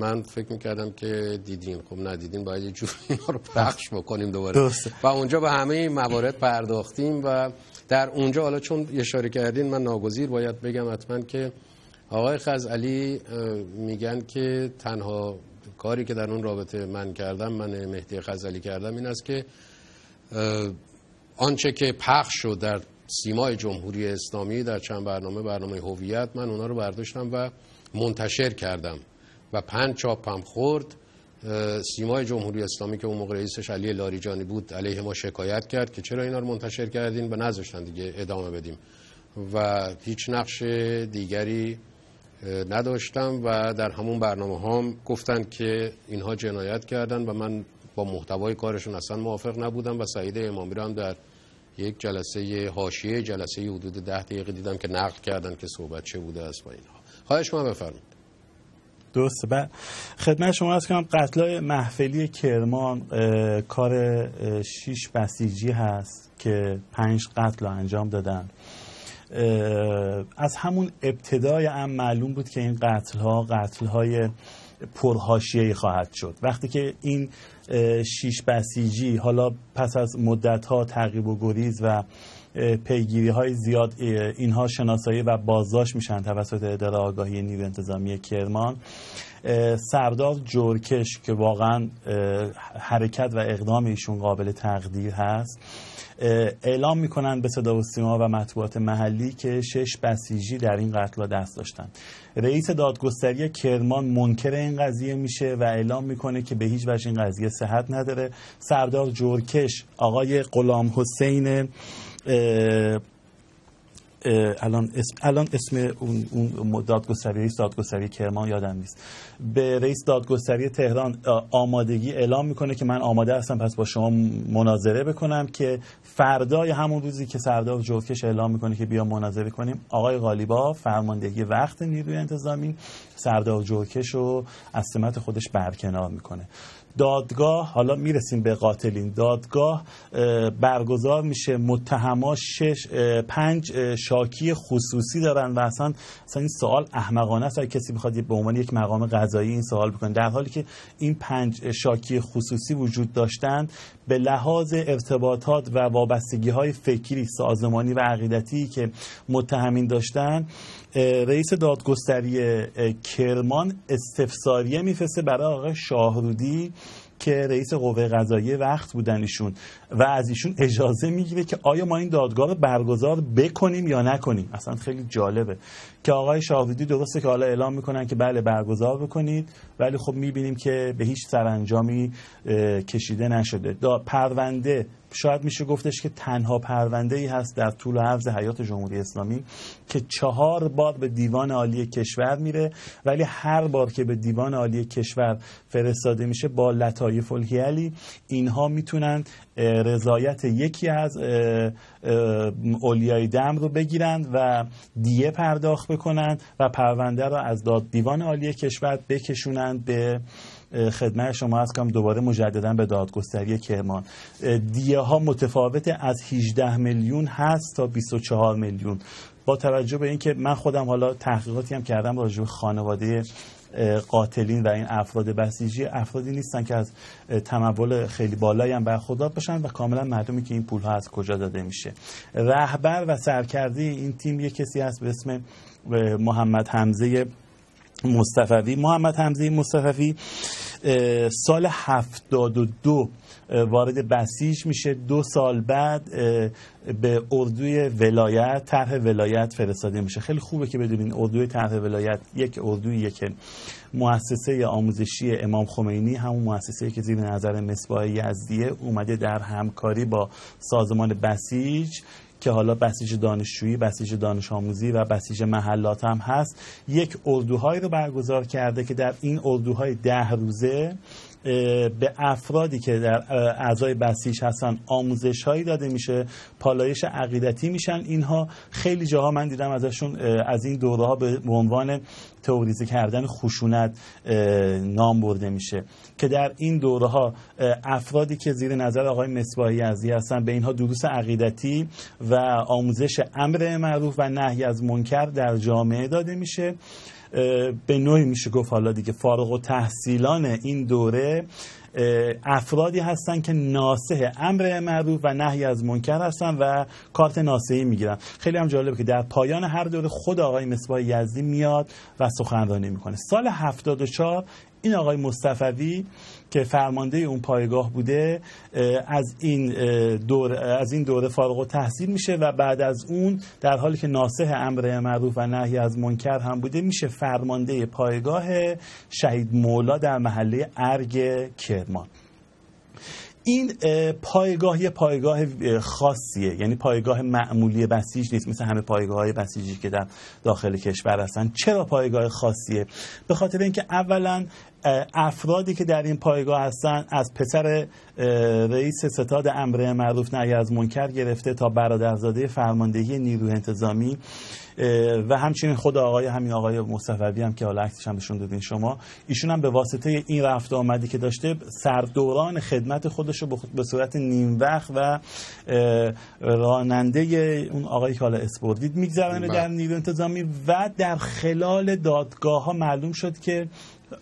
من فکر میکردم که دیدین، خب ندیدین، باید یه جوری اینا رو پخش بکنیم دوباره و اونجا به همه این موارد پرداختیم و در اونجا حالا چون اشاره کردین من ناگزیر باید بگم حتما که آقای خزعلی میگن که تنها کاری که در اون رابطه من کردم، من مهدی خزعلی کردم، این است که آنچه که پخش شد در سیمای جمهوری اسلامی در چند برنامه هویت، من اونا رو برداشتم و منتشر کردم و 5 چاپم خورد. سیمای جمهوری اسلامی که اون موقع رئیسش علی لاریجانی بود علیه ما شکایت کرد که چرا اینا رو منتشر کردین و نذاشتن دیگه ادامه بدیم و هیچ نقش دیگری نداشتم و در همون برنامه هم گفتن که اینها جنایت کردن و من با محتوای کارشون اصلا موافق نبودم و سعید امامی رو هم در یک جلسه حاشیه جلسه حدود 10 دقیقه دیدم که نقل کردن که صحبت چه بوده است با اینها. خواهش من بفرمایید. درسته. بعد خدمت شما عرض کنم قتل‌های محفلی کرمان کار 6 بسیجی هست که 5 قتل رو انجام دادن. از همون ابتدای هم معلوم بود که این قتل‌های پرحاشیه‌ای خواهد شد. وقتی که این 6 بسیجی حالا پس از مدت‌ها تعقیب و گریز و پیگیری‌های زیاد اینها شناسایی و بازداشت میشن توسط اداره آگاهی نیروی انتظامی کرمان، سردار جورکش که واقعا حرکت و اقدام ایشون قابل تقدیر هست، اعلام میکنن به صدا و سیما و مطبوعات محلی که 6 بسیجی در این قتل دست داشتن. رئیس دادگستری کرمان منکر این قضیه میشه و اعلام میکنه که به هیچ وجه این قضیه صحت نداره. سردار جورکش آقای غلام حسین الان اسم اون رئیس دادگستری کرمان یادم نیست، به رئیس دادگستری تهران آمادگی اعلام میکنه که من آماده هستم پس با شما مناظره بکنم، که فردای همون روزی که سردار جورکش اعلام میکنه که بیا مناظره کنیم، آقای غالیبا فرماندهی وقت نیروی انتظامی سردار جورکش رو از سمت خودش برکنار میکنه. دادگاه، حالا میرسیم به قاتلین، دادگاه برگزار میشه، متهما 5 شاکی خصوصی دارن و اصلا این سوال احمقانه است اگه کسی بخواد به عنوان یک مقام قضایی این سوال بکنه، در حالی که این 5 شاکی خصوصی وجود داشتند به لحاظ ارتباطات و وابستگی‌های فکری، سازمانی و عقیدتی که متهمین داشتن، رئیس دادگستری کرمان استفساریه میفرسته برای آقای شاهرودی که رئیس قوه قضاییه وقت بودن ایشون و از ایشون اجازه میگیره که آیا ما این دادگاه رو برگزار بکنیم یا نکنیم. اصلا خیلی جالبه که آقای شاهرودی درسته که حالا اعلام میکنن که بله برگزار بکنید، ولی خب میبینیم که به هیچ سرانجامی کشیده نشده. پرونده شاید میشه گفتش که تنها پرونده‌ای هست در طول و عرض حیات جمهوری اسلامی که 4 بار به دیوان عالی کشور میره، ولی هر بار که به دیوان عالی کشور فرستاده میشه با لطایف الحیلی اینها میتونن رضایت یکی از اولیای دم رو بگیرن و دیه پرداخت بکنن و پرونده رو از دیوان عالی کشور بکشونن به خدمت شما عرض کنم دوباره مجددا به دادگستری کرمان. دیه ها متفاوت از 18 میلیون هست تا 24 میلیون. با توجه به اینکه من خودم حالا تحقیقاتی هم کردم راجع به خانواده قاتلین و این افراد بسیجی، افرادی نیستن که از تمول خیلی بالایی هم برخوردار باشن و کاملا معلومه که این پول ها از کجا داده میشه. رهبر و سرکرده این تیم یک کسی هست به اسم محمد حمزه مصطفی. محمد حمزه مصطفی سال 72 وارد بسیج میشه. 2 سال بعد به اردوی ولایت، طرح ولایت فرستاده میشه. خیلی خوبه که بدونین اردوی طرح ولایت یک اردویی که مؤسسه آموزشی امام خمینی، همون مؤسسه‌ای که زیر نظر مصباح یزدیه، اومده در همکاری با سازمان بسیج که حالا بسیج دانشجویی، بسیج دانش آموزی و بسیج محلات هم هست، یک اردوهایی رو برگزار کرده که در این اردوهای 10 روزه به افرادی که در اعضای بسیج هستن آموزش هایی داده میشه، پالایش عقیدتی میشن. اینها خیلی جاها من دیدم ازشون از این دوره ها به عنوان تئوریزه کردن خشونت نام برده میشه که در این دوره ها افرادی که زیر نظر آقای مصباح یزدی هستن به اینها دروس عقیدتی و آموزش امر معروف و نهی از منکر در جامعه داده میشه. به نوعی میشه گفت حالا دیگه فارغ التحصیلان این دوره افرادی هستن که ناصح امر معروف و نهی از منکر هستن و کارت ناصحی میگیرن. خیلی هم جالبه که در پایان هر دوره خود آقای مصباح یزدی میاد و سخنرانی میکنه. سال 74 این آقای مصطفوی که فرمانده اون پایگاه بوده از این دوره فارغ التحصیل میشه و بعد از اون در حالی که ناصح امر معروف و نهی از منکر هم بوده میشه فرمانده پایگاه شهید مولا در محله ارگ کرمان. این پایگاه یه پایگاه خاصیه، یعنی پایگاه معمولی بسیج نیست مثل همه پایگاه‌های بسیجی که در داخل کشور هستن. چرا پایگاه خاصیه؟ به خاطر اینکه اولا افرادی که در این پایگاه هستن از پسر رئیس ستاد امر معروف نهی از منکر گرفته تا برادرزاده فرماندهی نیروی انتظامی و همچنین خود همین آقای مصطفوی هم که حالا عکسش هم نشون دادین شما، ایشون هم به واسطه این رفت و آمدی که داشته سردوران خدمت خودش رو به صورت نیم وقت و راننده اون آقایی که حالا اسپوردید میگذرانه در نیروی انتظامی و در خلال دادگاه ها معلوم شد که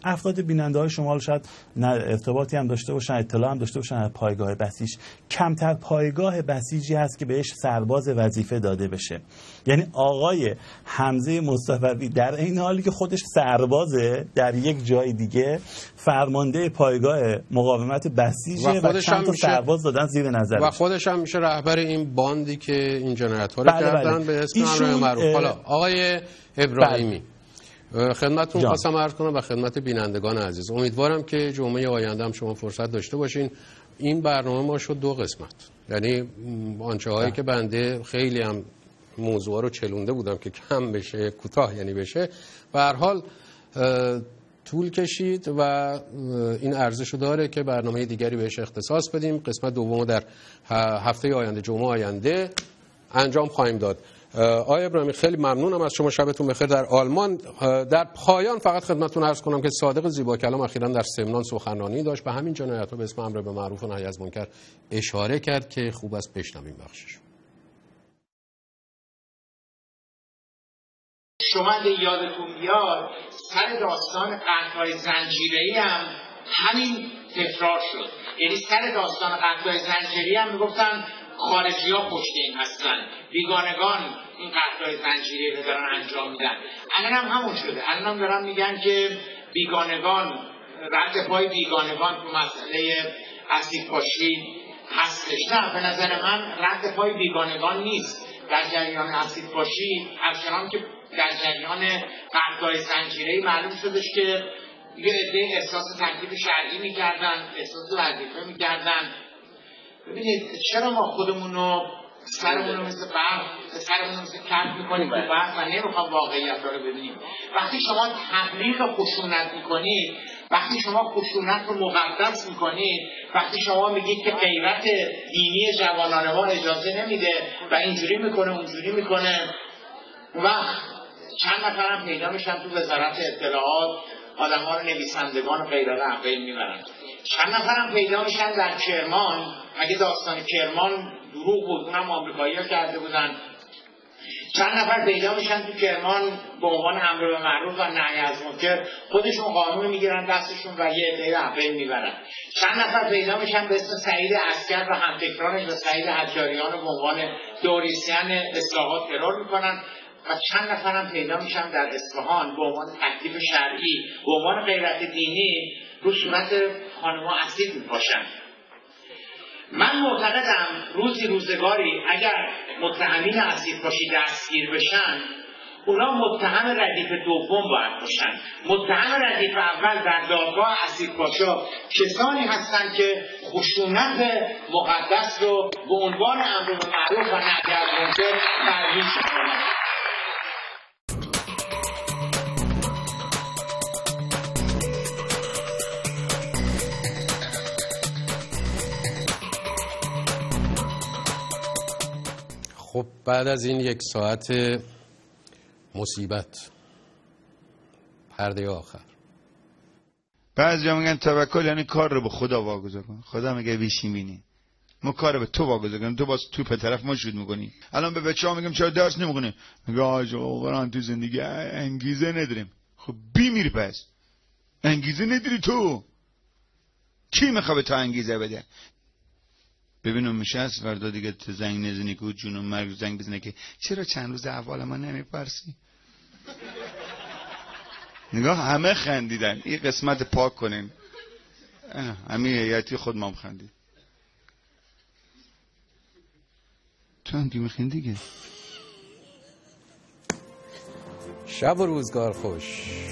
افراد بیننده های شمال شاید ارتباطی هم داشته باشن، اطلاع هم داشته باشن از پایگاه بسیج. کمتر پایگاه بسیجی هست که بهش سرباز وظیفه داده بشه. یعنی آقای حمزه مصطفوی در این حالی که خودش سربازه در یک جای دیگه فرمانده پایگاه مقاومت بسیجه و چند تا سرباز دادن زیر نظرش و خودش هم میشه رهبر این باندی که این جنایت ها رو کردن به اسم امر معروف. حالا آقای ابراهیمی خدمتتون خواستم عرض کنم و خدمت بینندگان عزیز، امیدوارم که جمعه آینده هم شما فرصت داشته باشین. این برنامه ما شد 2 قسمت، یعنی آنچه هایی که بنده خیلی هم موضوع رو چلونده بودم که کم بشه، کوتاه یعنی بشه، به هر حال طول کشید و این ارزشو داره که برنامه دیگری بهش اختصاص بدیم. قسمت دوم در هفته آینده، جمعه آینده انجام خواهیم داد. آقای ابراهیمی خیلی ممنونم از شما، شبتون بخیر در آلمان. در پایان فقط خدمتتون عرض کنم که صادق زیباکلام اخیراً در سمنان سخنرانی داشت، به همین جنایت‌ها به اسم امر معروف و نهی از منکر اشاره کرد که خوب است بشنویم بخشش. شما اگه یادتون بیاد سر داستان قتل‌های زنجیره‌ای هم همین تکرار شد. یعنی سر داستان قتل‌های زنجیره‌ای هم میگفتن خارجی‌ها پشت این هستن، بیگانگان این قتل‌های زنجیره‌ای رو دارن انجام میدن. الان هم همون شده. الان هم دارن میگن که بیگانگان، رد پای بیگانگان تو مسئله اسیدپاشی هستش. نه، به نظر من رد پای بیگانگان نیست در جریان اسیدپاشی، همچنان که در جریان قتل‌های زنجیره‌ای معلوم شدش که یه عده احساس تکلیف شرعی میکردن، احساس وظیفه میکردن. ببینید چرا ما خودمونو سرمونو مثل برق، سرمونو مثل کند میکنیم تو برق و نمیخوام واقعیت رو ببینیم. وقتی شما تبلیغ خشونت میکنید، وقتی شما خشونت رو مقدس میکنید، وقتی شما میگید که غیرت دینی جوانان ما اجازه نمیده و اینجوری میکنه اونجوری میکنه، وقت چند نفرم پیدا میشن تو وزارت اطلاعات آدم ها رو، نویسندگان و غیره رو اقیل میبرن. چند نفرم پیدا میشن در کرمان، اگه داستان کرمان دروغ بود اونم آمریکایی ها کرده بودن، چند نفر پیدا میشن تو کرمان به عنوان امر به معروف و نهی از منکر خودشون قانون میگیرن دستشون و یه عده رو اقیل میبرن. چند نفر پیدا میشن به اسم سعید عسکر و همفکرانش و سعید حجاریان به عنوان دوریسیان اصلاحات ترور میکنن و چند نفرم پیدا میشن در اصفهان به عنوان تکلیف شرعی، به عنوان غیرت دینی رو صورت خانم‌ها اسید میپاشن. من معتقدم روزگاری اگر متهمین اسیدپاشی دستگیر بشن، اونا متهم ردیف دوم باید باشن. متهم ردیف اول در دادگاه اسیدپاشا کسانی هستند که خشونت مقدس رو به عنوان امر به معروف و نهی از منکر ترویج می‌کنند. خب بعد از این 1 ساعت مصیبت، پرده آخر، بعضیا میگن توکل یعنی کار رو به خدا واگذار کن. خدا میگه بیشیمینی، ما کار به تو واگذار کنیم، تو باز تو به طرف ما شروع میکنی. الان به بچه‌ها میگم چرا درس نمیخونی؟ میگه آقا تو زندگی انگیزه نداریم. خب بی میری، پس انگیزه نداری تو. کی میخواد به تو انگیزه بده؟ ببینم میشه از فردا دیگه تو زنگ نزنی که جونم مرگ زنگ بزنه که چرا چند روز احوال ما نمیپرسی؟ نگاه همه خندیدن. این قسمت پاک کنین. همین هیئتی خود ما خندید. تو هم دیگه میخندی دیگه. شب و روزگار خوش.